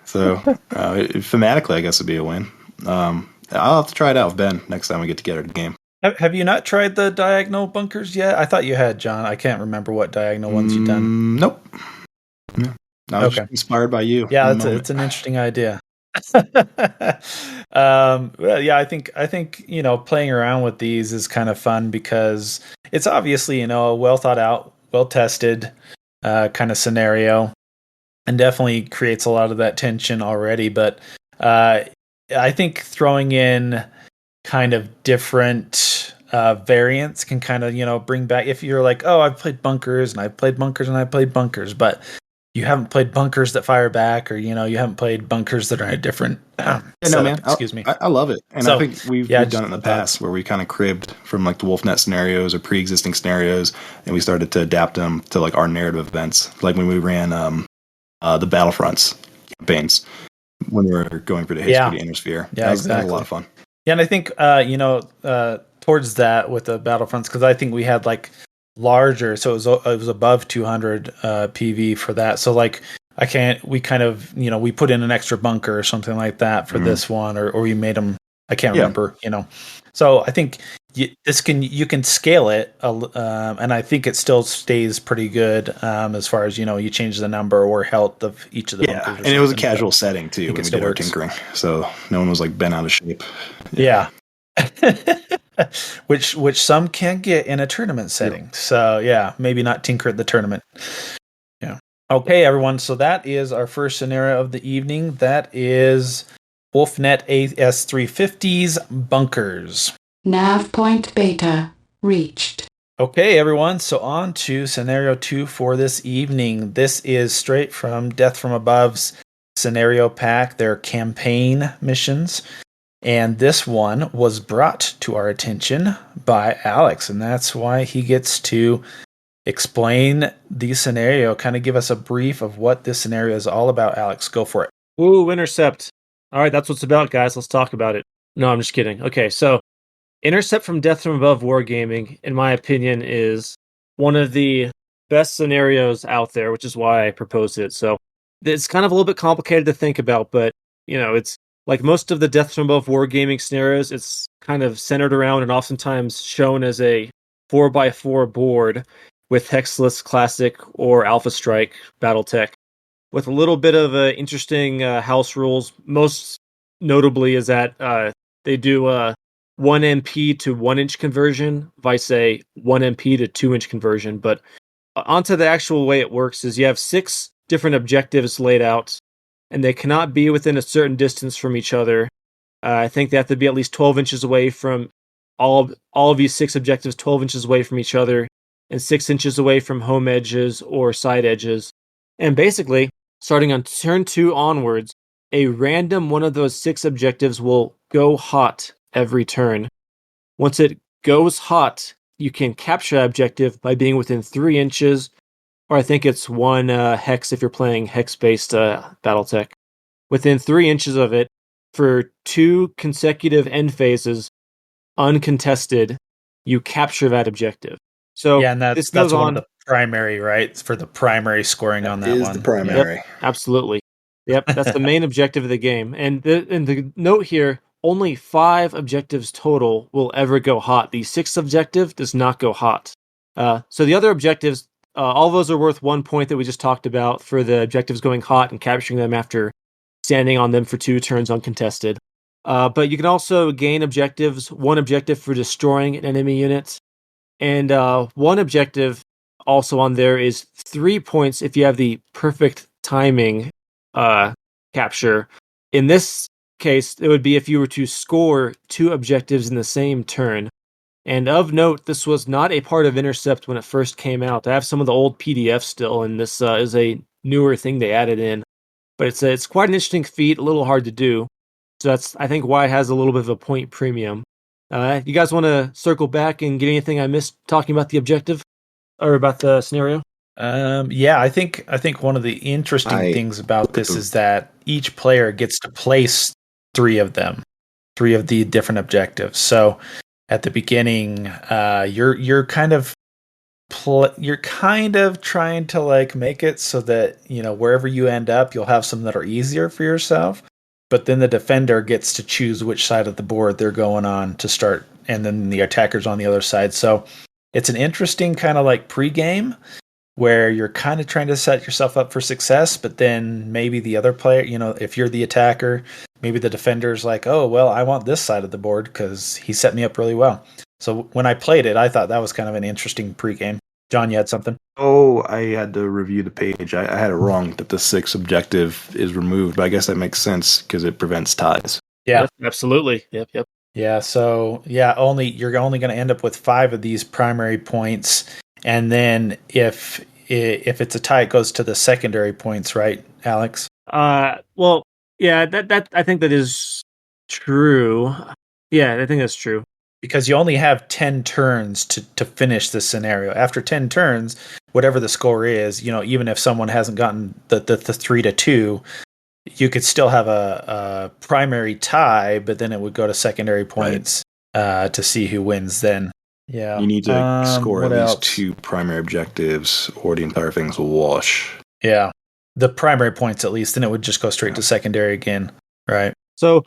So thematically, I guess it'd be a win. I'll have to try it out with Ben next time we get together to game. Have you not tried the diagonal bunkers yet? I thought you had, John. I can't remember what diagonal ones you've done. Nope. Yeah. I was just inspired by you. Yeah, it's an interesting idea. Well, yeah, I think playing around with these is kind of fun because it's obviously a well thought out, well tested kind of scenario, and definitely creates a lot of that tension already. But I think throwing in kind of different variants can kind of bring back, if you're like, oh, I've played bunkers and I've played bunkers and I've played bunkers, but you haven't played bunkers that fire back, or you haven't played bunkers that are in a different man. Excuse me. I love it, and I think we've done it in the past where we kind of cribbed from like the Wolfnet scenarios or pre-existing scenarios, and we started to adapt them to like our narrative events, like when we ran the Battlefronts campaigns when we were going for the history of the Innersphere. Yeah, that was a lot of fun. Yeah, and I think towards that with the Battlefronts, because I think we had like larger, so it was above 200 PV for that. So like we kind of, we put in an extra bunker or something like that for this one, or we made them, I can't remember, So I think you can scale it, and I think it still stays pretty good as far as, you change the number or health of each of the bunkers. Yeah, and it was a casual setting too when we did our tinkering, so no one was like bent out of shape. Yeah. which some can get in a tournament setting. Yep. So yeah, maybe not tinker at the tournament. Yeah. Okay, everyone. So that is our first scenario of the evening. That is Wolfnet AS350's bunkers. Nav point beta reached. Okay, everyone. So on to scenario 2 for this evening. This is straight from Death from Above's scenario pack, their campaign missions. And this one was brought to our attention by Alex, and that's why he gets to explain the scenario, kind of give us a brief of what this scenario is all about. Alex, go for it. Ooh, Intercept. All right, that's what's about, guys. Let's talk about it. No, I'm just kidding. Okay, so Intercept from Death from Above Wargaming, in my opinion, is one of the best scenarios out there, which is why I proposed it. So it's kind of a little bit complicated to think about, but, it's like most of the Death from Above Wargaming scenarios, it's kind of centered around and oftentimes shown as a 4x4 board with Hexless Classic or Alpha Strike Battletech, with a little bit of interesting house rules. Most notably is that they do 1 MP to 1 inch conversion, vice a 1 MP to 2 inch conversion. But onto the actual way it works is you have 6 different objectives laid out, and they cannot be within a certain distance from each other. I think they have to be at least 12 inches away from all of these 6 objectives, 12 inches away from each other, and 6 inches away from home edges or side edges. And basically, starting on turn 2 onwards, a random one of those 6 objectives will go hot every turn. Once it goes hot, you can capture that objective by being within 3 inches, or I think it's 1 hex if you're playing hex-based Battletech. Within 3 inches of it, for 2 consecutive end phases, uncontested, you capture that objective. So yeah, and that's one of the primary, right? It's for the primary scoring on that one. The primary. Yep, absolutely. Yep, that's the main objective of the game. And the note here, only 5 objectives total will ever go hot. The 6th objective does not go hot. So the other objectives, all of those are worth 1 point that we just talked about for the objectives going hot and capturing them after standing on them for 2 turns uncontested. But you can also gain objectives, 1 objective for destroying an enemy unit, and 1 objective also on there is 3 points if you have the perfect timing capture. In this case, it would be if you were to score 2 objectives in the same turn. And of note, this was not a part of Intercept when it first came out. I have some of the old PDFs still, and this is a newer thing they added in. But it's quite an interesting feat, a little hard to do. So that's, I think, why it has a little bit of a point premium. You guys want to circle back and get anything I missed talking about the objective or about the scenario? Yeah, I think one of the interesting things about this is that each player gets to place 3 of them, 3 of the different objectives. So at the beginning, you're kind of trying to like make it so that wherever you end up, you'll have some that are easier for yourself. But then the defender gets to choose which side of the board they're going on to start, and then the attacker's on the other side. So it's an interesting kind of like pregame where you're kind of trying to set yourself up for success, but then maybe the other player, if you're the attacker, maybe the defender's like, oh, well, I want this side of the board because he set me up really well. So when I played it, I thought that was kind of an interesting pregame. John, you had something? Oh, I had to review the page. I had it wrong that the 6th objective is removed, but I guess that makes sense because it prevents ties. Yeah, yep, absolutely. Yep. Yeah, so you're only going to end up with 5 of these primary points, and then if it's a tie, it goes to the secondary points, right, Alex? Well, yeah, that I think that is true. Yeah, I think that's true. Because you only have 10 turns to finish this scenario. After 10 turns, whatever the score is, even if someone hasn't gotten the 3-2, you could still have a primary tie, but then it would go to secondary points to see who wins then. Yeah. You need to score at least else? 2 primary objectives or the entire thing's a wash. Yeah. the primary points at least, then it would just go straight to secondary again, right? So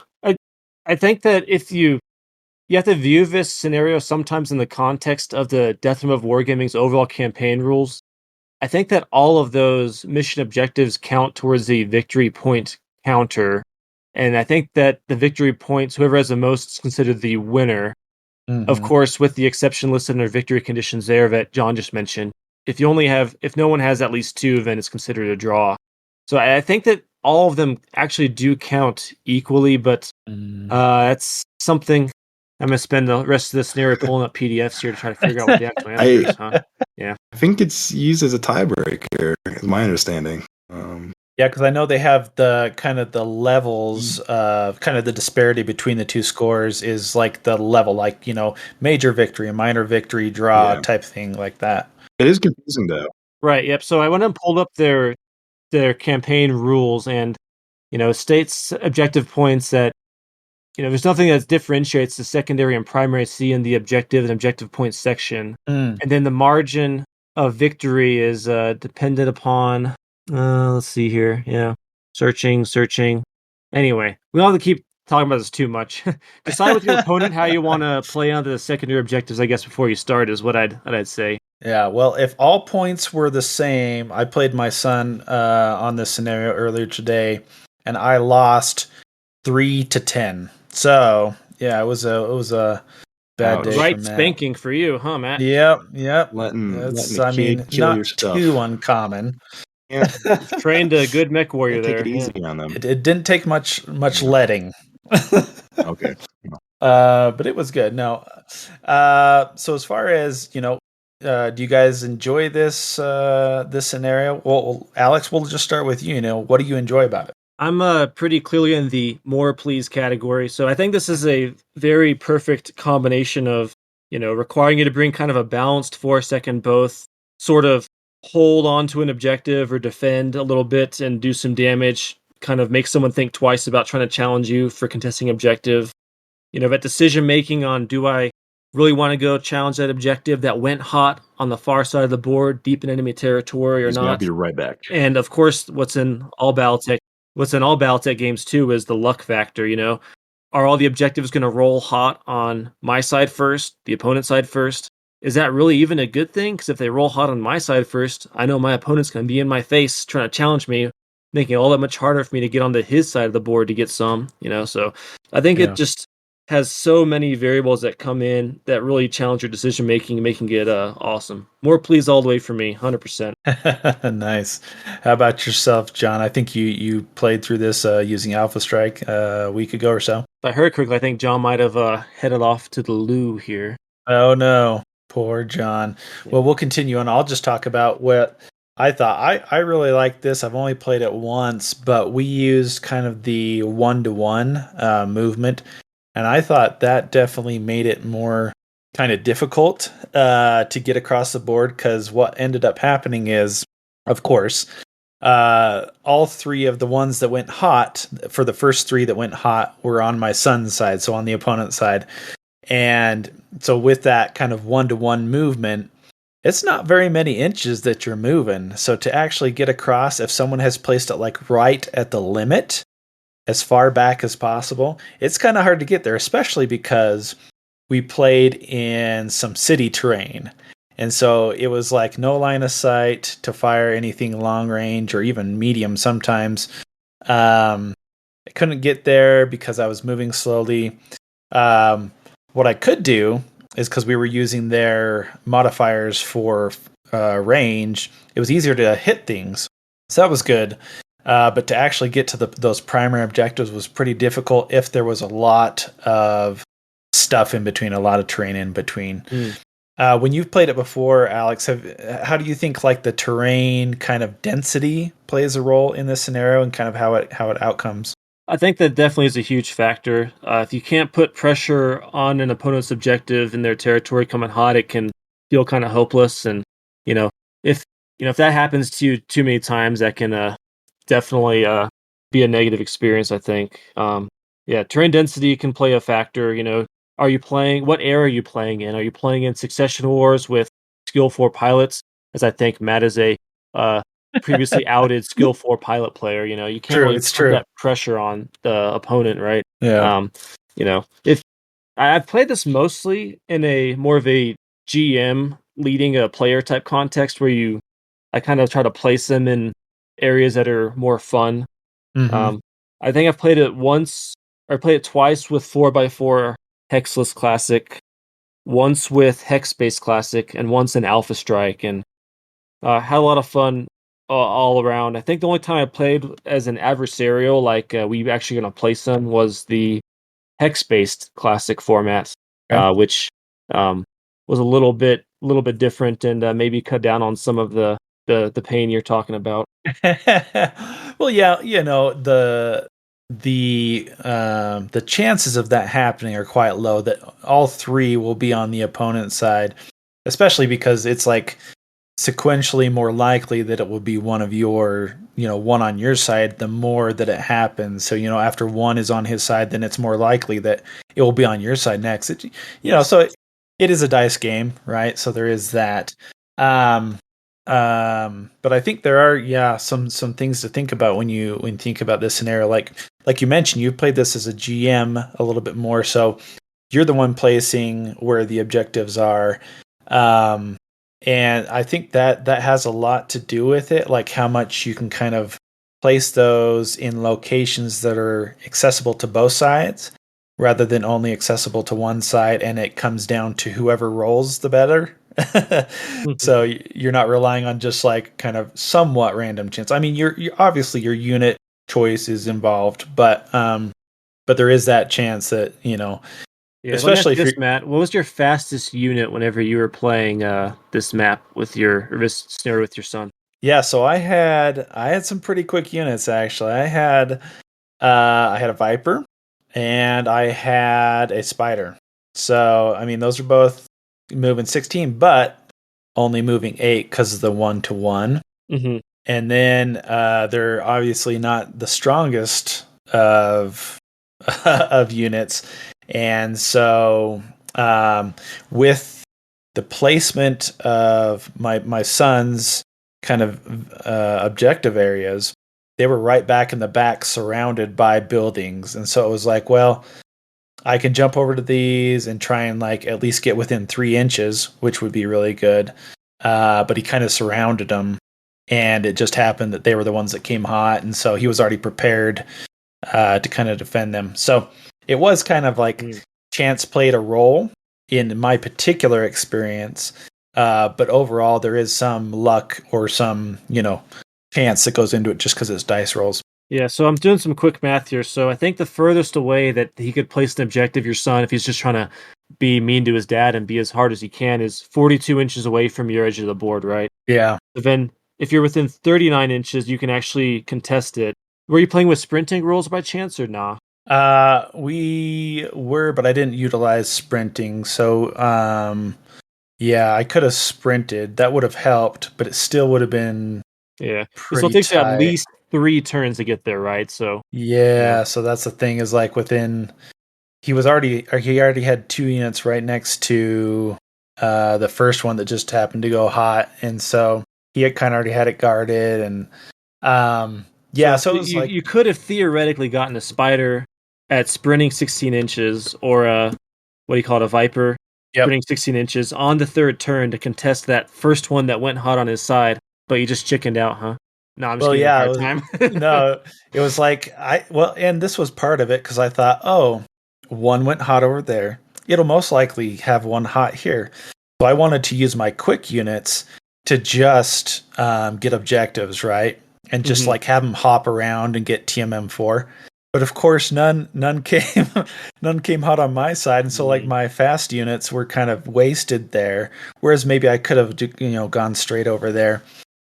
I think that if you have to view this scenario sometimes in the context of the Death of Wargaming's overall campaign rules. I think that all of those mission objectives count towards the victory point counter. And I think that the victory points, whoever has the most is considered the winner. Of course, with the exception listed under victory conditions there that John just mentioned. If no one has at least 2, then it's considered a draw. So I think that all of them actually do count equally, but that's something I'm going to spend the rest of the scenario pulling up PDFs here to try to figure out what the actual answer is, huh? Yeah. I think it's used as a tiebreaker, is my understanding. Yeah, because I know they have the kind of the levels, kind of the disparity between the two scores is like the level, like, major victory, a minor victory, draw type thing like that. It is confusing though. Right, yep. So I went and pulled up their campaign rules, and, states objective points that, there's nothing that differentiates the secondary and primary C in the objective and objective points section. And then the margin of victory is dependent upon... let's see here. Yeah. Searching. Anyway, we don't have to keep talking about this too much. Decide with your opponent how you want to play on the secondary objectives, I guess, before you start is what I'd say. Yeah, well, if all points were the same, I played my son on this scenario earlier today, and I lost 3-10. So, yeah, it was a bad day. Right spanking for you, huh, Matt? Yep. Letting the kid kill not your stuff. too uncommon. Yeah. Trained a good mech warrior there. Take it easy on them. It didn't take much letting. Okay. But it was good. No. So as far as, do you guys enjoy this scenario? Well, Alex, we'll just start with you. What do you enjoy about it? I'm pretty clearly in the more please category. So I think this is a very perfect combination of, requiring you to bring kind of a balanced force that can both sort of hold on to an objective or defend a little bit and do some damage, kind of make someone think twice about trying to challenge you for contesting objective. That decision making on, do I really want to go challenge that objective that went hot on the far side of the board, deep in enemy territory or not? I'll be right back. And of course, what's in all Battletech games too is the luck factor. Are all the objectives going to roll hot on my side first, the opponent's side first? Is that really even a good thing? Because if they roll hot on my side first, I know my opponent's going to be in my face trying to challenge me, making it all that much harder for me to get onto his side of the board to get some, So I think it just has so many variables that come in that really challenge your decision making, making it awesome. More please all the way for me, 100%. Nice. How about yourself, John? I think you played through this using Alpha Strike a week ago or so. If I heard correctly, I think John might have headed off to the loo here. Oh no. Poor John. Well, we'll continue on. I'll just talk about what I thought. I really like this. I've only played it once, but we used kind of the 1-to-1 movement, and I thought that definitely made it more kind of difficult to get across the board, because what ended up happening is, of course, all 3 of the ones that went hot, for the first 3 that went hot, were on my son's side, so on the opponent's side. And so with that kind of 1-to-1 movement, it's not very many inches that you're moving. So to actually get across, if someone has placed it like right at the limit, as far back as possible, it's kind of hard to get there, especially because we played in some city terrain. And so it was like no line of sight to fire anything long range or even medium sometimes. I couldn't get there because I was moving slowly. What I could do is, because we were using their modifiers for range, it was easier to hit things. So that was good. But to actually get to those primary objectives was pretty difficult if there was a lot of stuff in between, a lot of terrain in between. When you've played it before, Alex, how do you think like the terrain kind of density plays a role in this scenario and kind of how it outcomes? I think that definitely is a huge factor. If you can't put pressure on an opponent's objective in their territory coming hot, it can feel kind of hopeless. And if that happens to you too many times, that can definitely be a negative experience, I think. Terrain density can play a factor. What era are you playing in? Are you playing in Succession Wars with Skill 4 pilots? As I think Matt is a previously outed skill 4 pilot player. You can't really put that pressure on the opponent, right? Yeah. If I've played this mostly in a more of a GM leading a player type context where I kind of try to place them in areas that are more fun. Mm-hmm. I think I've played it once, or played it twice with 4x4 Hexless Classic, once with Hex-based Classic, and once in Alpha Strike, and had a lot of fun all around. I think the only time I played as an adversarial, like we actually going to place them, was the Hex-based Classic format, which was a little bit different and maybe cut down on some of the pain you're talking about. Well, yeah, the chances of that happening are quite low. That all three will be on the opponent's side, especially because it's like sequentially more likely that it will be one of your, one on your side, the more that it happens. So, after one is on his side, then it's more likely that it will be on your side next. So it is a dice game, right? So there is that. But I think there are, some things to think about when you think about this scenario. Like you mentioned, you played this as a GM a little bit more, so you're the one placing where the objectives are. And I think that has a lot to do with it, like how much you can kind of place those in locations that are accessible to both sides rather than only accessible to one side, and it comes down to whoever rolls the better. So you're not relying on just like kind of somewhat random chance. I mean, you're obviously your unit choice is involved, but there is that chance that, Yeah, especially if Matt, what was your fastest unit whenever you were playing this map with this scenario with your son? Yeah, so I had some pretty quick units actually. I had a Viper and I had a Spider. So I mean, those are both moving 16, but only moving 8 because of the 1-to-1. Mm-hmm. And then they're obviously not the strongest of of units. And so with the placement of my son's kind of objective areas, they were right back in the back surrounded by buildings. And so it was like, well, I can jump over to these and try and like at least get within 3 inches, which would be really good. But he kind of surrounded them, and it just happened that they were the ones that came hot, and so he was already prepared to kind of defend them. So it was kind of like chance played a role in my particular experience, but overall there is some luck or some chance that goes into it just because it's dice rolls. Yeah, so I'm doing some quick math here. So I think the furthest away that he could place an objective, your son, if he's just trying to be mean to his dad and be as hard as he can, is 42 inches away from your edge of the board, right? Yeah. But then if you're within 39 inches, you can actually contest it. Were you playing with sprinting rules by chance or nah? We were, but I didn't utilize sprinting. So, yeah, I could have sprinted. That would have helped, but it still would have been So it takes you at least 3 turns to get there, right? So so that's the thing is like he already had 2 units right next to the first one that just happened to go hot, and so he had kind of already had it guarded, and so it was like you could have theoretically gotten a Spider at sprinting 16 inches or a Viper sprinting 16 inches on the 3rd turn to contest that first one that went hot on his side, but you just chickened out, huh? No, I'm just giving you a hard time. No, it was like and this was part of it because I thought, oh, one went hot over there. It'll most likely have one hot here. So I wanted to use my quick units to just get objectives, right? And just like have them hop around and get TMM4. But of course, none came hot on my side, and so like my fast units were kind of wasted there. Whereas maybe I could have gone straight over there.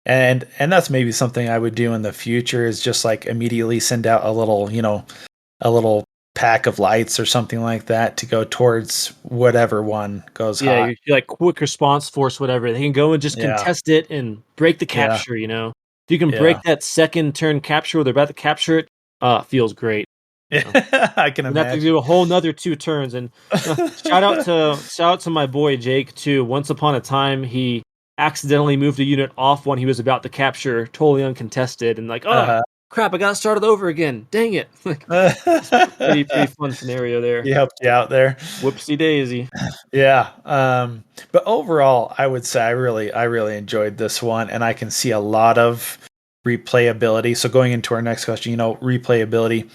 And that's maybe something I would do in the future is just like immediately send out a little pack of lights or something like that to go towards whatever one goes hot. Yeah, you're like quick response force, whatever. They can go and just contest it and break the capture, If you can break that second turn capture where they're about to capture it, feels great. I can imagine. You have to do a whole nother 2 turns. And shout out to my boy Jake too. Once upon a time, he accidentally moved a unit off one he was about to capture, totally uncontested, and like, oh crap, I got started over again. Dang it! Like, pretty fun scenario there. He helped you out there. Whoopsie daisy. Yeah. But overall, I would say I really enjoyed this one, and I can see a lot of replayability. So going into our next question, replayability,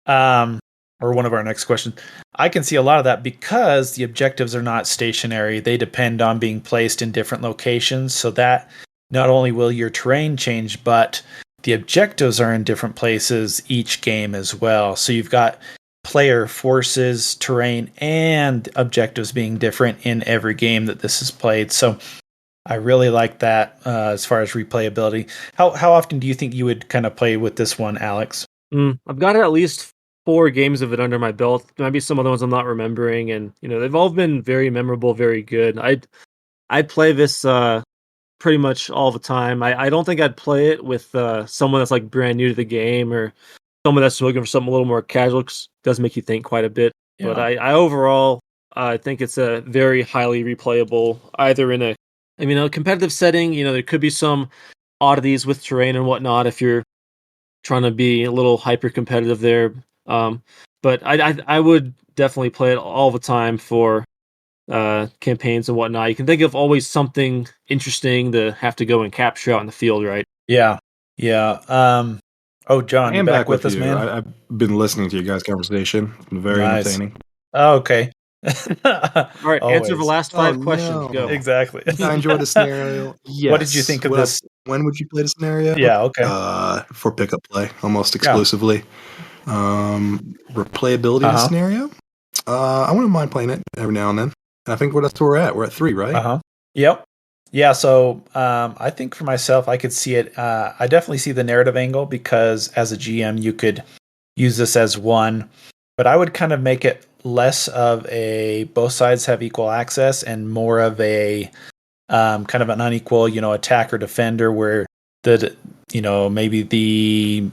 or one of our next questions, I can see a lot of that because the objectives are not stationary. They depend on being placed in different locations. So that not only will your terrain change, but the objectives are in different places each game as well. So you've got player forces, terrain, and objectives being different in every game that this is played. So I really like that as far as replayability. How often do you think you would kind of play with this one, Alex? I've got at least 4 games of it under my belt. There might be some other ones I'm not remembering, and they've all been very memorable, very good. I'd play this pretty much all the time. I don't think I'd play it with someone that's like brand new to the game or someone that's looking for something a little more casual. Cause it does make you think quite a bit. Yeah. But I overall I think it's a very highly replayable, either in a competitive setting. There could be some oddities with terrain and whatnot if you're trying to be a little hyper competitive there. But I would definitely play it all the time for campaigns and whatnot. You can think of always something interesting to have to go and capture out in the field, right? Yeah. Oh, John, I you am back with you. us, man? I've been listening to your guys' conversation. It's been very entertaining. Oh, okay. All right, answer the last 5 questions. No. Go. Exactly. I enjoyed the scenario. Yes. What did you think of this? When would you play the scenario? Yeah, okay. For pickup play, almost exclusively. Replayability of the scenario? I wouldn't mind playing it every now and then. I think that's where we're at. We're at 3, right? Yep. Yeah, so I think for myself, I could see it. I definitely see the narrative angle because as a GM, you could use this as one, but I would kind of make it less of a both sides have equal access and more of a kind of an unequal, attacker defender where maybe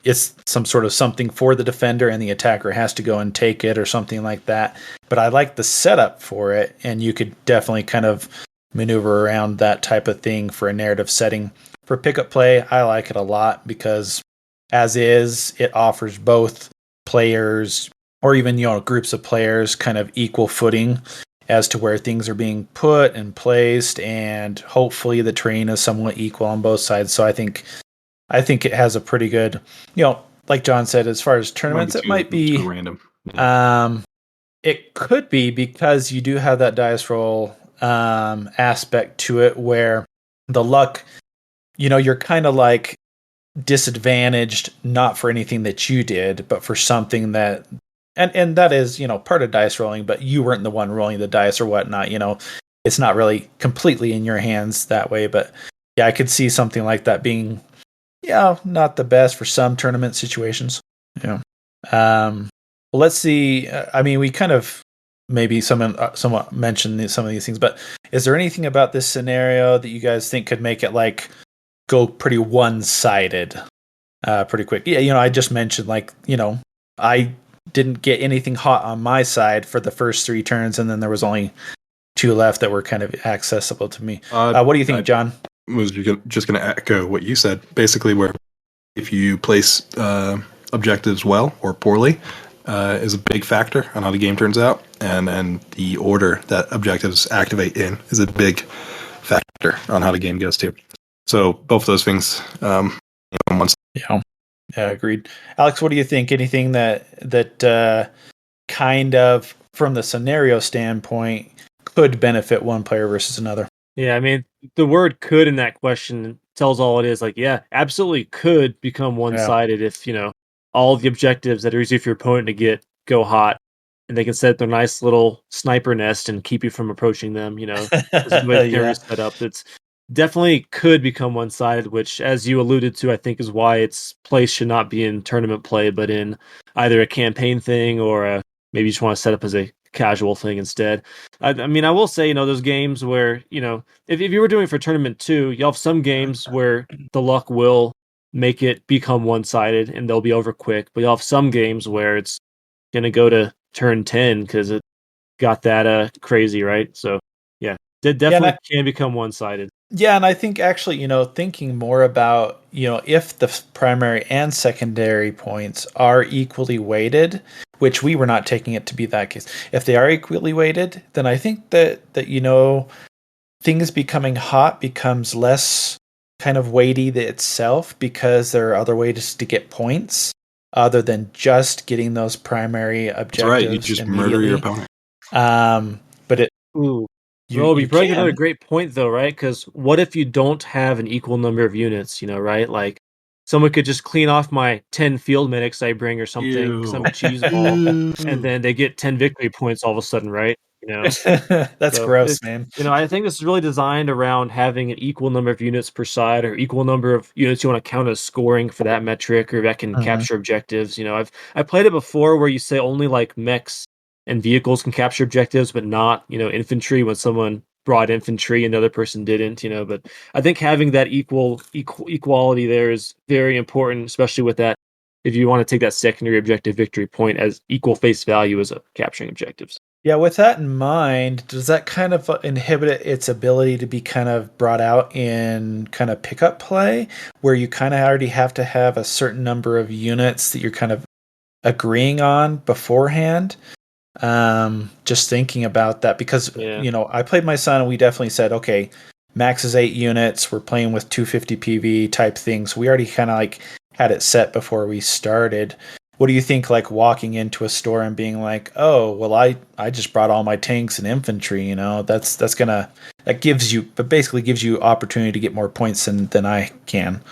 it's some sort of something for the defender and the attacker has to go and take it or something like that. But I like the setup for it, and you could definitely kind of maneuver around that type of thing for a narrative setting. For pickup play, I like it a lot because as is, it offers both players or even, groups of players kind of equal footing as to where things are being put and placed, and hopefully the terrain is somewhat equal on both sides. So I think it has a pretty good, like John said, as far as tournaments, it might be too random. Yeah. It could be because you do have that dice roll aspect to it where the luck, you're kind of like disadvantaged, not for anything that you did, but for something that, and that is, part of dice rolling, but you weren't the one rolling the dice or whatnot, it's not really completely in your hands that way. But yeah, I could see something like that being, not the best for some tournament situations. Yeah. Well, let's see. We kind of maybe somewhat mentioned some of these things, but is there anything about this scenario that you guys think could make it like go pretty one-sided pretty quick? Yeah, I just mentioned I didn't get anything hot on my side for the first 3 turns, and then there was only 2 left that were kind of accessible to me. What do you think, John? Was just going to echo what you said. Basically, where if you place objectives well or poorly is a big factor on how the game turns out, and the order that objectives activate in is a big factor on how the game goes too. So both of those things on one side. Yeah, agreed. Alex, what do you think? Anything that kind of from the scenario standpoint could benefit one player versus another? Yeah, the word "could" in that question tells all it is. Like, yeah, absolutely could become one-sided if, all the objectives that are easy for your opponent to get go hot, and they can set their nice little sniper nest and keep you from approaching them, this is the way the camera is set up. It's definitely could become one-sided, which, as you alluded to, I think is why its place should not be in tournament play, but in either a campaign thing or maybe you just want to set up as a casual thing instead. I will say, those games where, if you were doing it for tournament too, you'll have some games where the luck will make it become one-sided and they'll be over quick, but you'll have some games where it's going to go to turn 10 because it got that crazy, right? So yeah, It definitely can become one-sided. Yeah, and I think actually, thinking more about, if the primary and secondary points are equally weighted, which we were not taking it to be that case. If they are equally weighted, then I think that things becoming hot becomes less kind of weighty itself, because there are other ways to get points other than just getting those primary objectives. That's right, you just murder your opponent. But it. Ooh. You bring another great point, though, right? Because what if you don't have an equal number of units, right? Like, someone could just clean off my 10 field medics I bring or something, some cheese ball, and then they get 10 victory points all of a sudden, right? That's gross, man. I think this is really designed around having an equal number of units per side, or equal number of units you want to count as scoring for that metric, or that can capture objectives. I've played it before where you say only like mechs and vehicles can capture objectives, but not infantry, when someone brought infantry and the other person didn't. But I think having that equality there is very important, especially with that, if you want to take that secondary objective victory point as equal face value as capturing objectives. Yeah, with that in mind, does that kind of inhibit its ability to be kind of brought out in kind of pickup play, where you kind of already have to have a certain number of units that you're kind of agreeing on beforehand? Just thinking about that, because I played my son and we definitely said, okay, max is 8 units, we're playing with 250 PV type things. We already kind of like had it set before we started. What do you think, like walking into a store and being like, oh, well, I just brought all my tanks and infantry, that basically gives you opportunity to get more points than I can.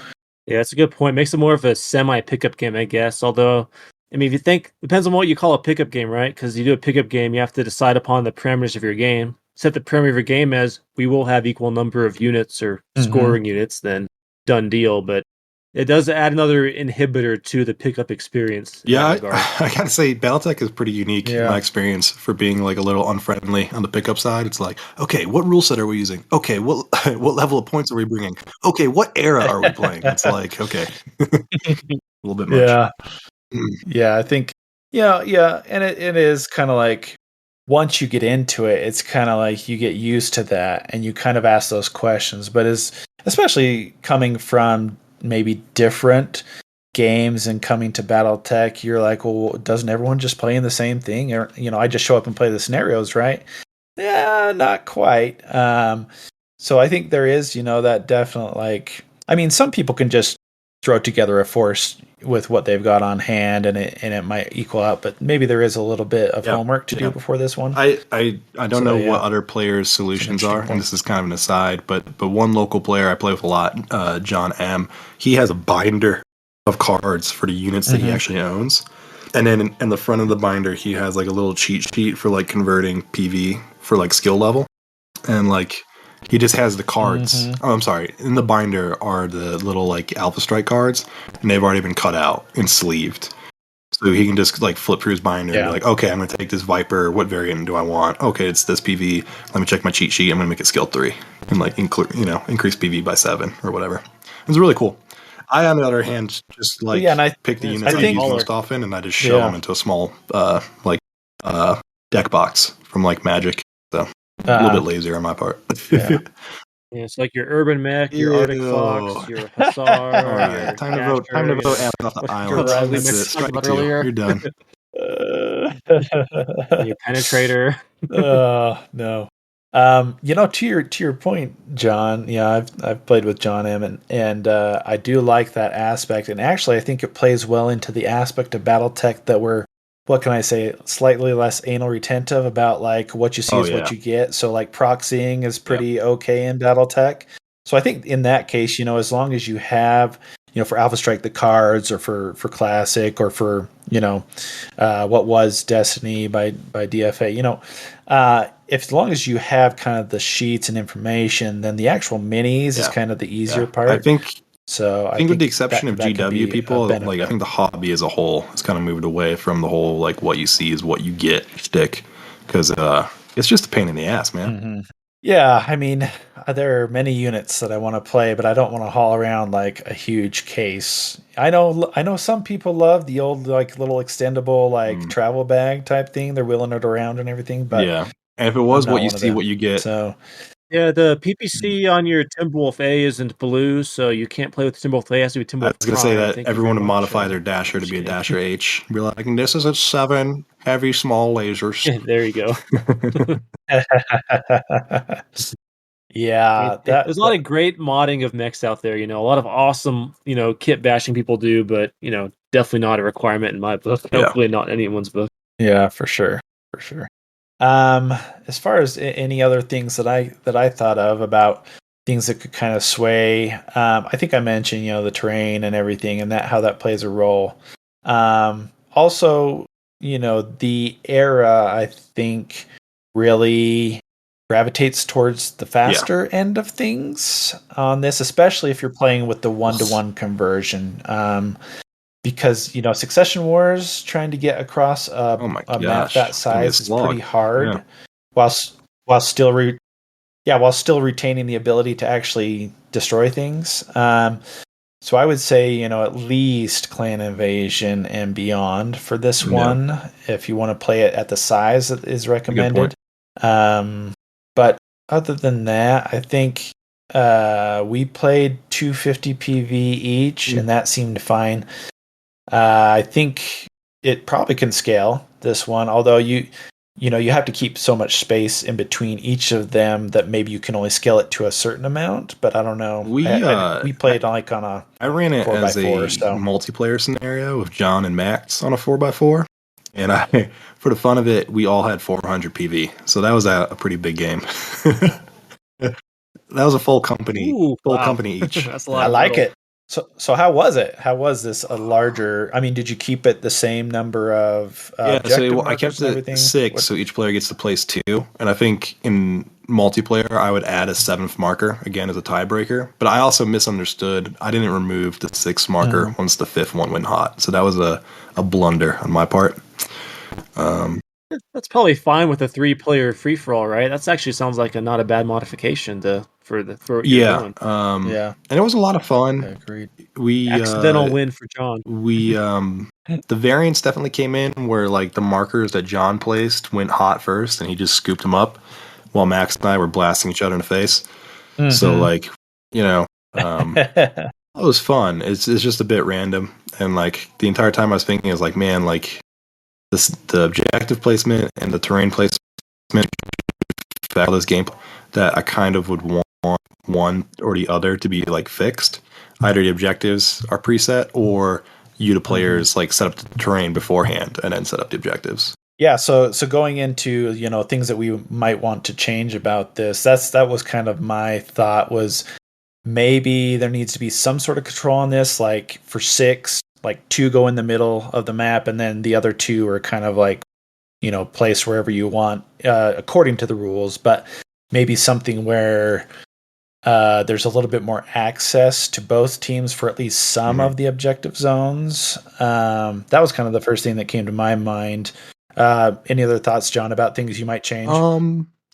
Yeah, that's a good point. Makes it more of a semi pickup game, I guess. Although, I mean, if you think, depends on what you call a pickup game, right? Because you do a pickup game, you have to decide upon the parameters of your game. Set the parameter of your game as we will have equal number of units or scoring units, then done deal. But it does add another inhibitor to the pickup experience. Yeah, I gotta say, Battletech is pretty unique in my experience for being like a little unfriendly on the pickup side. It's like, okay, what rule set are we using? Okay, what level of points are we bringing? Okay, what era are we playing? It's like, okay, a little bit much. Yeah, yeah, I think, yeah, and it is kind of like, once you get into it, it's kind of like you get used to that and you kind of ask those questions. But especially coming from maybe different games and coming to Battletech, you're like, well, doesn't everyone just play in the same thing? Or, I just show up and play the scenarios, right? Yeah, not quite. So I think there is, that definite, like, I mean, some people can just throw together a force with what they've got on hand and it might equal out, but maybe there is a little bit of homework to do before this one. I don't know what other players' solutions are, and this is kind of an aside, but one local player I play with a lot, John M., he has a binder of cards for the units that he actually owns. And then in the front of the binder, he has like a little cheat sheet for like converting PV for like skill level. And like, he just has the cards. Oh, I'm sorry. In the binder are the little like Alpha Strike cards, and they've already been cut out and sleeved. So he can just like flip through his binder and be like, okay, I'm going to take this Viper. What variant do I want? Okay, it's this PV. Let me check my cheat sheet. I'm going to make it skill 3 and like increase PV by 7 or whatever. It's really cool. I, on the other hand, just like pick the units I use most often, and I just shove them into a small deck box from like Magic. So a little bit lazier on my part. Yeah, it's like your urban mech, your Arctic Fox, your Hussar. All right, time to vote off the island. That's it. Strike 2. You're done. Your Penetrator. No. To your point, John. Yeah, I've played with John M, and I do like that aspect. And actually, I think it plays well into the aspect of BattleTech that we're, what can I say, slightly less anal retentive about, like what you see is what you get. So like proxying is pretty okay in BattleTech. So I think in that case, as long as you have, for Alpha Strike the cards, or for Classic, or for what was Destiny by DFA, if as long as you have kind of the sheets and information, then the actual minis is kind of the easier part. I think with the exception of GW people, like I think the hobby as a whole has kind of moved away from the whole like what you see is what you get shtick, because it's just a pain in the ass, man. Yeah, I mean, there are many units that I want to play, but I don't want to haul around like a huge case. I know some people love the old like little extendable like travel bag type thing. They're wheeling it around and everything, but and if it was what you see, what you get, so Yeah, the PPC on your Timberwolf A isn't blue, so you can't play with Timberwolf A. It has to be I Timberwolf was gonna say Prime. that Thank you everyone very would much, modify their dasher to be a HK. dasher H. Be like, this is a 7 heavy small lasers. There you go. Yeah, There's a lot of great modding of mechs out there. A lot of awesome, kit bashing people do, but definitely not a requirement in my book. Yeah. Hopefully, not anyone's book. yeah, for sure. As far as any other things that I thought of about things that could kind of sway, I think I mentioned the terrain and everything, and how that plays a role. Also, the era I think really gravitates towards the faster end of things on this, especially if you're playing with the 1-to-1 conversion. Because Succession Wars trying to get across a map that size is pretty hard, while still retaining the ability to actually destroy things. So I would say at least Clan Invasion and beyond for this one, if you want to play it at the size that is recommended. But other than that, I think we played 250 PV each, and that seemed fine. I think it probably can scale this one, although you have to keep so much space in between each of them that maybe you can only scale it to a certain amount. But I don't know. We played on a. I ran it 4x4, as a multiplayer scenario with John and Max on a 4x4, and for the fun of it, we all had 400 PV, so that was a pretty big game. That was a full company, company each. That's a lot. I like it. So how was it? How was this a larger? I mean, did you keep it the same number of? So I kept it 6, so each player gets to place 2, and I think in multiplayer I would add a 7th marker again as a tiebreaker. But I also misunderstood. I didn't remove the 6th marker once the 5th one went hot, so that was a blunder on my part. That's probably fine with a 3-player free for all, right? That actually sounds like not a bad modification for what you're doing. And it was a lot of fun. Agreed. We accidental win for John. We the variants definitely came in where like the markers that John placed went hot first, and he just scooped them up while Max and I were blasting each other in the face. So like it was fun. It's just a bit random, and like the entire time I was thinking is like, man, like the objective placement and the terrain placement for this game that I kind of would want one or the other to be like fixed. Either the objectives are preset, or you the players like set up the terrain beforehand and then set up the objectives. Yeah, so going into things that we might want to change about this, that was kind of my thought, was maybe there needs to be some sort of control on this, like for 6, like 2 go in the middle of the map, and then the other 2 are kind of like placed wherever you want according to the rules, but maybe something where there's a little bit more access to both teams for at least some of the objective zones. That was kind of the first thing that came to my mind. Any other thoughts, John, about things you might change?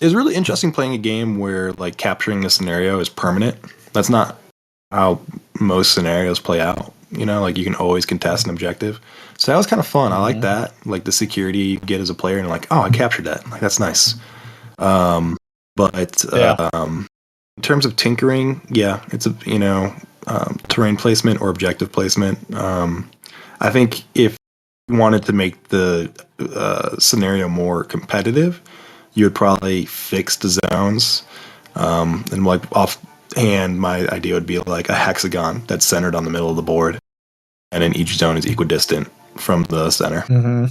It's really interesting playing a game where like capturing a scenario is permanent. That's not how most scenarios play out. Like you can always contest an objective. So that was kind of fun. I like that. Like the security you get as a player, and like, oh, I captured that. Like that's nice. In terms of tinkering, it's a terrain placement or objective placement. I think if you wanted to make the scenario more competitive, you would probably fix the zones. And like offhand, my idea would be like a hexagon that's centered on the middle of the board, and then each zone is equidistant from the center.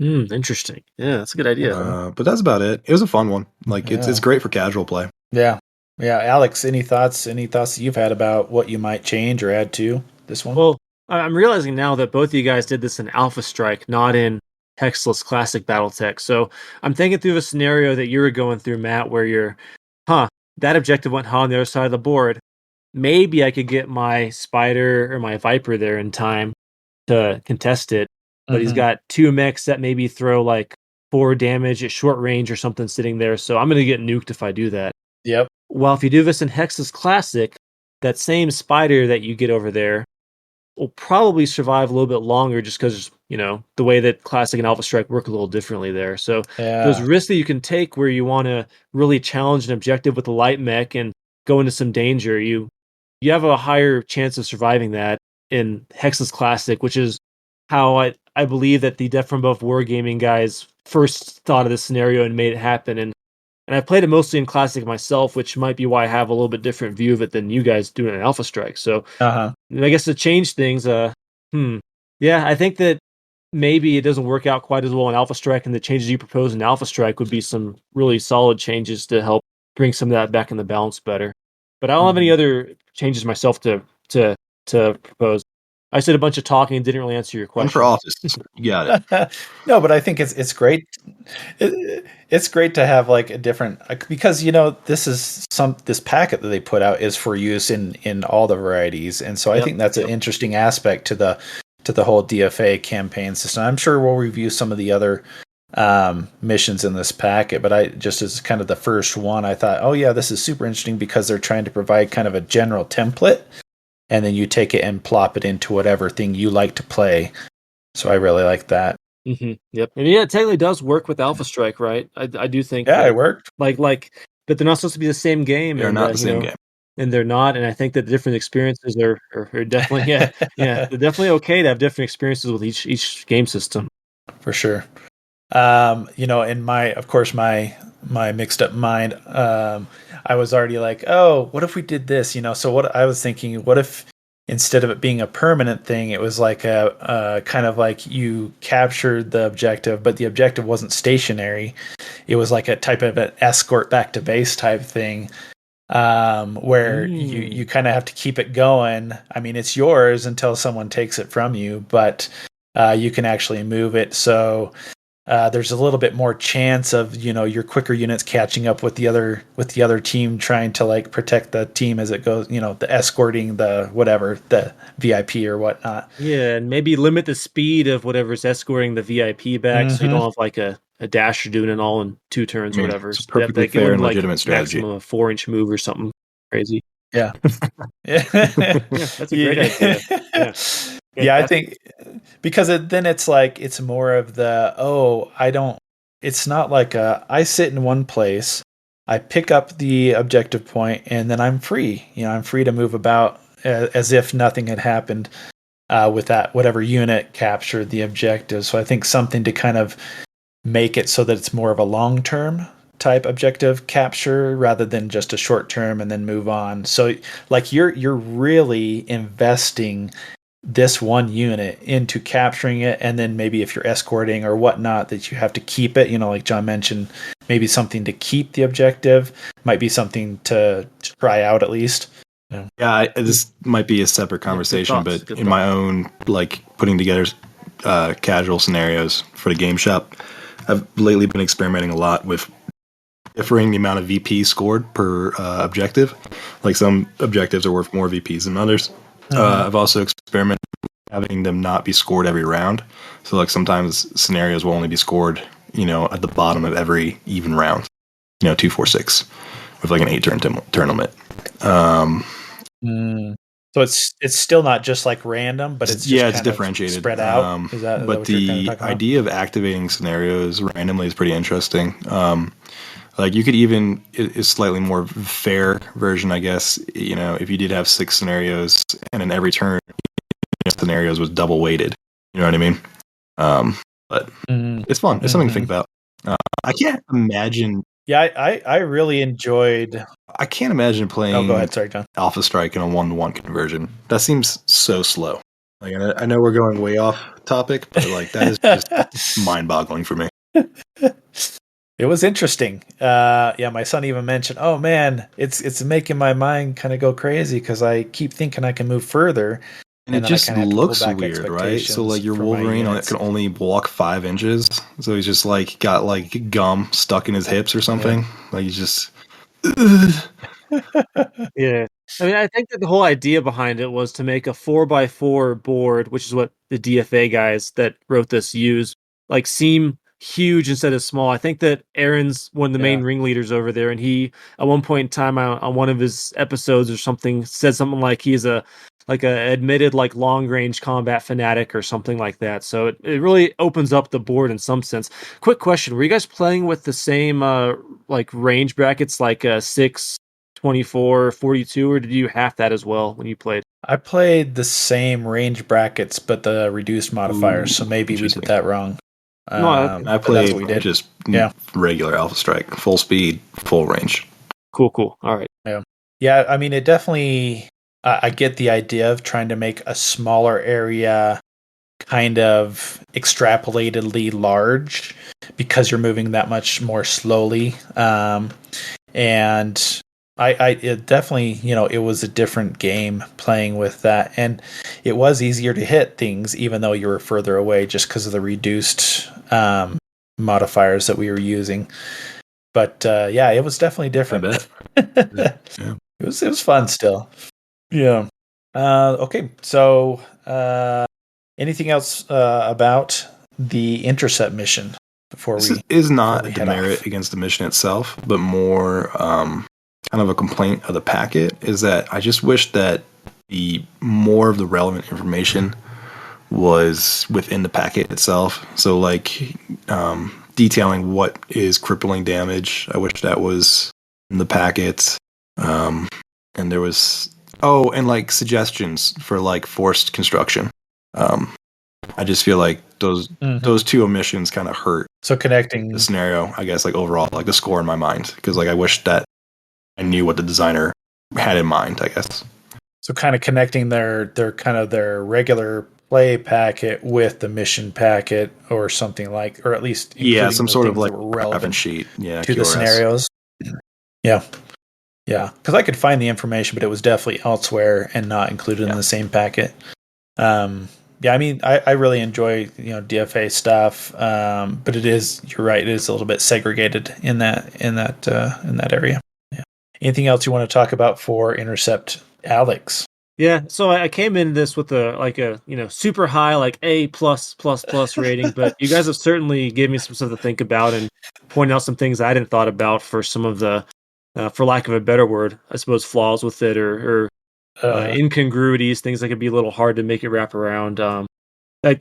Interesting. Yeah, that's a good idea. But that's about it. It was a fun one. Like it's great for casual play. Yeah. Alex, any thoughts that you've had about what you might change or add to this one? Well, I'm realizing now that both of you guys did this in Alpha Strike, not in Hexless Classic Battletech. So I'm thinking through a scenario that you were going through, Matt, where you're, that objective went hot on the other side of the board. Maybe I could get my Spider or my Viper there in time to contest it. But he's got 2 mechs that maybe throw like 4 damage at short range or something sitting there. So I'm going to get nuked if I do that. Yep. Well, if you do this in Hexless Classic, that same Spider that you get over there will probably survive a little bit longer just because, the way that Classic and Alpha Strike work a little differently there. So those risks that you can take where you want to really challenge an objective with a light mech and go into some danger, you have a higher chance of surviving that in Hexless Classic, which is how I believe that the Death from Above Wargaming guys first thought of this scenario and made it happen. And I've played it mostly in Classic myself, which might be why I have a little bit different view of it than you guys do in Alpha Strike. So I guess to change things, I think that maybe it doesn't work out quite as well in Alpha Strike, and the changes you propose in Alpha Strike would be some really solid changes to help bring some of that back in the balance better. But I don't have any other changes myself to propose. I said a bunch of talking and didn't really answer your question. One for office. You got it. No, but I think it's great. It's great to have like a different, because this packet that they put out is for use in all the varieties, and so I think that's an interesting aspect to the whole DFA campaign system. I'm sure we'll review some of the other missions in this packet, but I just as kind of the first one, I thought, oh yeah, this is super interesting because they're trying to provide kind of a general template, and then you take it and plop it into whatever thing you like to play. So I really like that. Mm-hmm. Yep. And it technically does work with Alpha Strike, right? I do think. Yeah, it worked. Like, but they're not supposed to be the same game. They're not the same game. And they're not. And I think that the different experiences are definitely, they're definitely okay to have different experiences with each game system. For sure. In my mixed up mind, I was already like, oh, what if we did this? So what I was thinking, what if instead of it being a permanent thing, it was like a kind of like you captured the objective, but the objective wasn't stationary. It was like a type of an escort back to base type thing, where you kind of have to keep it going. I mean, it's yours until someone takes it from you, but you can actually move it. So there's a little bit more chance of your quicker units catching up with the other team, trying to like protect the team as it goes. The escorting, the VIP or whatnot. Yeah, and maybe limit the speed of whatever's escorting the VIP back, so you don't have like a dasher doing it all in 2 turns or whatever. It's a perfectly fair and legitimate strategy. Maximum of 4-inch move or something crazy. Yeah, that's a great idea. Yeah. Yeah, I think because then it's like it's more of the it's not like I sit in one place, I pick up the objective point, and then I'm free. I'm free to move about as if nothing had happened with that whatever unit captured the objective. So I think something to kind of make it so that it's more of a long-term type objective capture rather than just a short term and then move on. So like you're really investing this one unit into capturing it, and then maybe if you're escorting or whatnot, that you have to keep it, like John mentioned, maybe something to keep the objective, might be something to try out at least. This might be a separate conversation, but in my own like putting together casual scenarios for the game shop, I've lately been experimenting a lot with differing the amount of VP scored per objective. Like some objectives are worth more VPs than others. I've also experimented with having them not be scored every round. So like sometimes scenarios will only be scored, at the bottom of every even round. 2, 4, 6 with like an 8-turn tournament. So it's still not just like random, but it's just it's differentiated, spread out. Is that but the idea of activating scenarios randomly is pretty interesting. Like you could even is slightly more fair version, I guess. If you did have 6 scenarios, and in every turn, scenarios was double weighted. You know what I mean? But it's fun. It's something to think about. I can't imagine. Yeah, I really enjoyed. I can't imagine playing. Oh, go ahead. Sorry, John. Alpha Strike in a 1-to-1 conversion. That seems so slow. Like I know we're going way off topic, but like that is just mind-boggling for me. It was interesting. My son even mentioned, "Oh man, it's making my mind kind of go crazy because I keep thinking I can move further." And it just looks weird, right? So like your Wolverine can only walk 5 inches, so he's just like got like gum stuck in his hips or something. Like he's just. Yeah, I mean, I think that the whole idea behind it was to make a 4x4 board, which is what the DFA guys that wrote this use, like seem huge instead of small. I think that Aaron's one of the main ringleaders over there, and he at one point in time on one of his episodes or something said something like he's a like a admitted like long range combat fanatic or something like that. So it really opens up the board in some sense. Quick question: were you guys playing with the same like range brackets, like 6, 24, 42, or did you have that as well when you played? I played the same range brackets, but the reduced modifiers. So maybe we did that wrong. No, I played just regular Alpha Strike, full speed, full range. Cool. All right. Yeah. I mean, it definitely. I get the idea of trying to make a smaller area kind of extrapolatedly large because you're moving that much more slowly. And it definitely, it was a different game playing with that. And it was easier to hit things even though you were further away just because of the reduced modifiers that we were using. But it was definitely different. I bet. Yeah. It was fun still. Yeah. Okay. So, anything else about the Intercept mission before this is not a demerit against the mission itself, but more kind of a complaint of the packet is that I just wish that the more of the relevant information was within the packet itself. So like detailing what is crippling damage. I wish that was in the packet. And there was and like suggestions for like forced construction. I just feel like those two omissions kind of hurt. So connecting the scenario, I guess, like overall, like the score in my mind, because like I wish that I knew what the designer had in mind, I guess. So kind of connecting their regular play packet with the mission packet or something like, or at least some sort of like relevant sheet, to QRS. The scenarios. Yeah. Because I could find the information, but it was definitely elsewhere and not included in the same packet. I mean, I really enjoy DFA stuff, but you're right, it is a little bit segregated in that area. Yeah. Anything else you want to talk about for Intercept, Alex? Yeah, so I came in this with a super high like A plus rating, but you guys have certainly given me some stuff to think about and pointed out some things I hadn't thought about for some of the, for lack of a better word, I suppose flaws with it or incongruities, things that could be a little hard to make it wrap around. I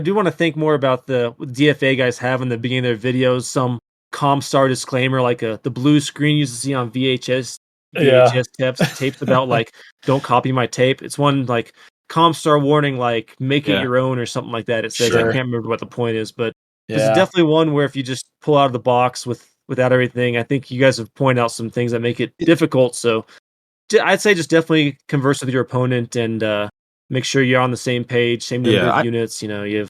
do want to think more about the DFA guys have in the beginning of their videos, some Comstar disclaimer, like the blue screen you used to see on VHS tapes about like, don't copy my tape. It's one like Comstar warning, like make it your own or something like that. It says, I can't remember what the point is, but this is definitely one where if you just pull out of the box without everything, I think you guys have pointed out some things that make it difficult. So I'd say just definitely converse with your opponent and make sure you're on the same page, same number of units. You have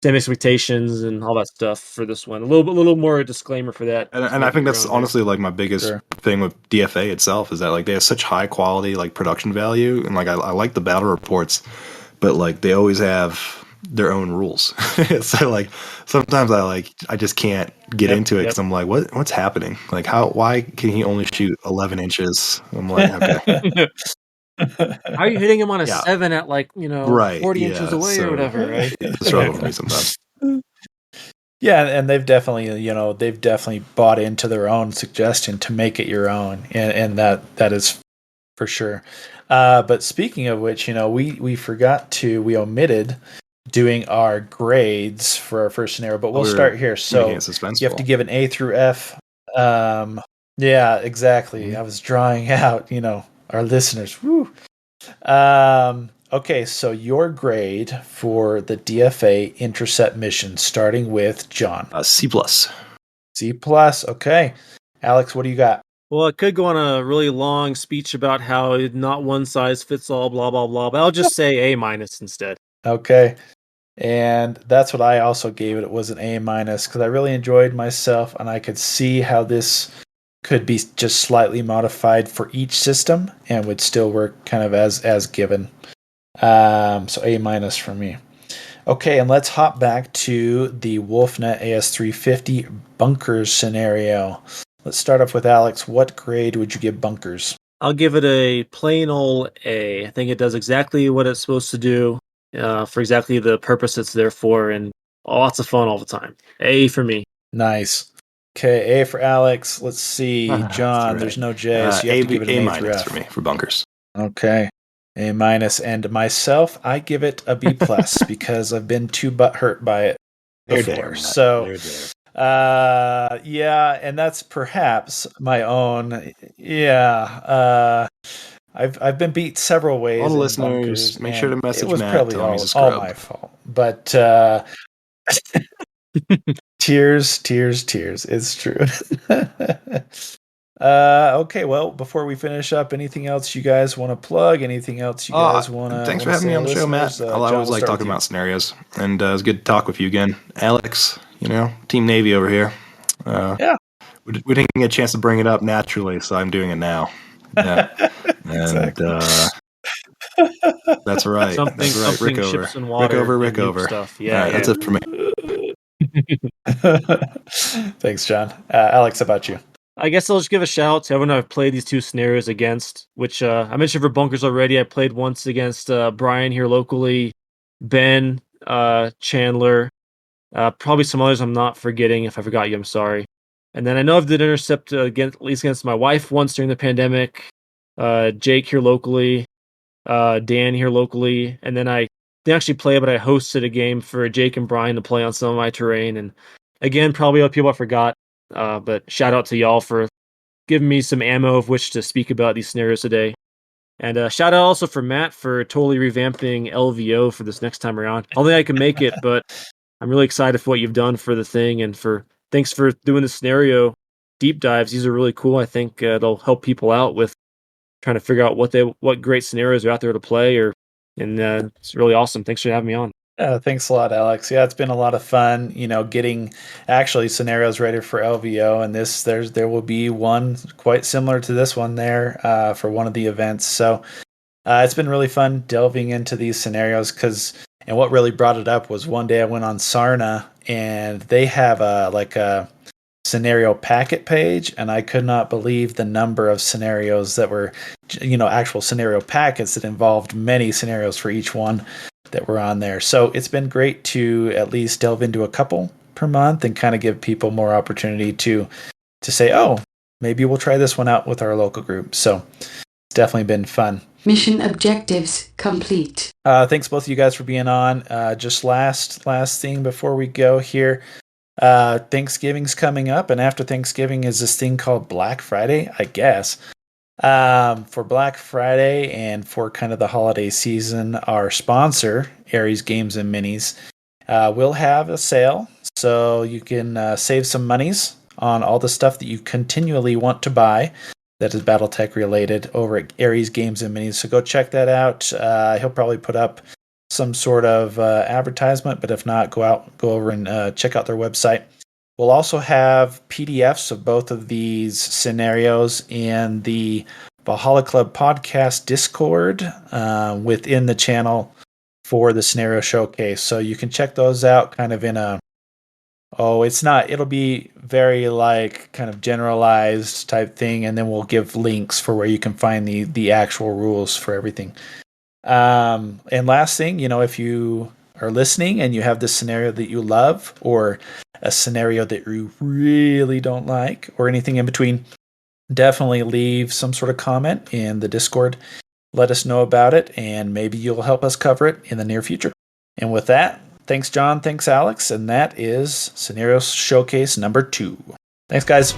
same expectations and all that stuff for this one. A little more disclaimer for that. And I think that's honestly like my biggest thing with DFA itself is that like they have such high quality like production value, and like I like the battle reports, but like they always have their own rules. So like sometimes I just can't get into it because I'm like, what's happening? Like why can he only shoot 11 inches? I'm like, okay. How are you hitting him on a 7 at 40 inches away or whatever, right? It's a struggle for me sometimes. Yeah, and they've definitely bought into their own suggestion to make it your own, and that is for sure. But speaking of which, we omitted doing our grades for our first scenario, but we'll start here. So you have to give an A through F. Yeah, exactly. Mm-hmm. I was drawing out, our listeners. Woo. Okay, so your grade for the DFA Intercept mission, starting with John. C+. C+. Okay, Alex, what do you got? Well, I could go on a really long speech about how not one size fits all, blah blah blah, but I'll just say A- instead. Okay, and that's what I also gave it. It was an A- because I really enjoyed myself, and I could see how this could be just slightly modified for each system and would still work kind of as given. So A- for me. Okay, and let's hop back to the Wolfnet AS350 bunkers scenario. Let's start off with Alex. What grade would you give bunkers? I'll give it a plain old A. I think it does exactly what it's supposed to do for exactly the purpose it's there for, and lots of fun all the time. A for me. Nice. Okay, A for Alex. Let's see, John. There's no J, so you have to give it an A through F for me for bunkers. Okay. A-, and myself, I give it a B+ because I've been too butthurt by it before. So, yeah, and that's perhaps my own. Yeah, I've been beat several ways. All the in listeners, bunkers, make sure to message it was Matt, probably tell him he's a all scrub. my fault. But tears. It's true. Okay, well, before we finish up, anything else you guys want to plug? Anything else you guys want to? Thanks for having me on the show, Matt. I always like talking about scenarios, and it's good to talk with you again, Alex. Team Navy over here. Yeah, we didn't get a chance to bring it up naturally, so I'm doing it now. Yeah, exactly. That's right. Something, that's right. something Rick ships and water. Rick over. Stuff. Yeah, right, that's it for me. Thanks, John. Alex, how about you? I guess I'll just give a shout out to everyone I've played these 2 scenarios against, which I mentioned for bunkers already. I played once against Brian here locally, Ben, Chandler, probably some others I'm not forgetting. If I forgot you, I'm sorry. And then I know I've did Intercept at least against my wife once during the pandemic, Jake here locally, Dan here locally, and then I didn't actually play, but I hosted a game for Jake and Brian to play on some of my terrain. And again, probably other people I forgot. But shout out to y'all for giving me some ammo of which to speak about these scenarios today. And shout out also for Matt for totally revamping LVO for this next time around. I don't think I can make it, but I'm really excited for what you've done for the thing, and thanks for doing the scenario deep dives. These are really cool. I think it'll help people out with trying to figure out what great scenarios are out there to play, and it's really awesome. Thanks for having me on. Thanks a lot, Alex. Yeah, it's been a lot of fun, getting actually scenarios ready for LVO, and there will be one quite similar to this one there for one of the events. So it's been really fun delving into these scenarios and what really brought it up was one day I went on Sarna and they have a scenario packet page, and I could not believe the number of scenarios that were, actual scenario packets that involved many scenarios for each one that were on there. So it's been great to at least delve into a couple per month and kind of give people more opportunity to say, oh, maybe we'll try this one out with our local group. So it's definitely been fun. Mission objectives complete. Thanks both of you guys for being on. Just last thing before we go here. Thanksgiving's coming up, and after Thanksgiving is this thing called Black Friday, I guess. For Black Friday and for kind of the holiday season, our sponsor, Aries Games and Minis, will have a sale, so you can save some monies on all the stuff that you continually want to buy that is BattleTech related over at Aries Games and Minis. So go check that out. He'll probably put up some sort of advertisement, but if not, go over and check out their website. We'll also have PDFs of both of these scenarios in the Valhalla Club podcast Discord within the channel for the scenario showcase. So you can check those out kind of in it'll be very kind of generalized type thing, and then we'll give links for where you can find the actual rules for everything. And last thing, if you are listening and you have this scenario that you love, or a scenario that you really don't like, or anything in between, definitely leave some sort of comment in the Discord. Let us know about it, and maybe you'll help us cover it in the near future. And with that, thanks, John. Thanks, Alex. And that is Scenario Showcase number 2. Thanks, guys.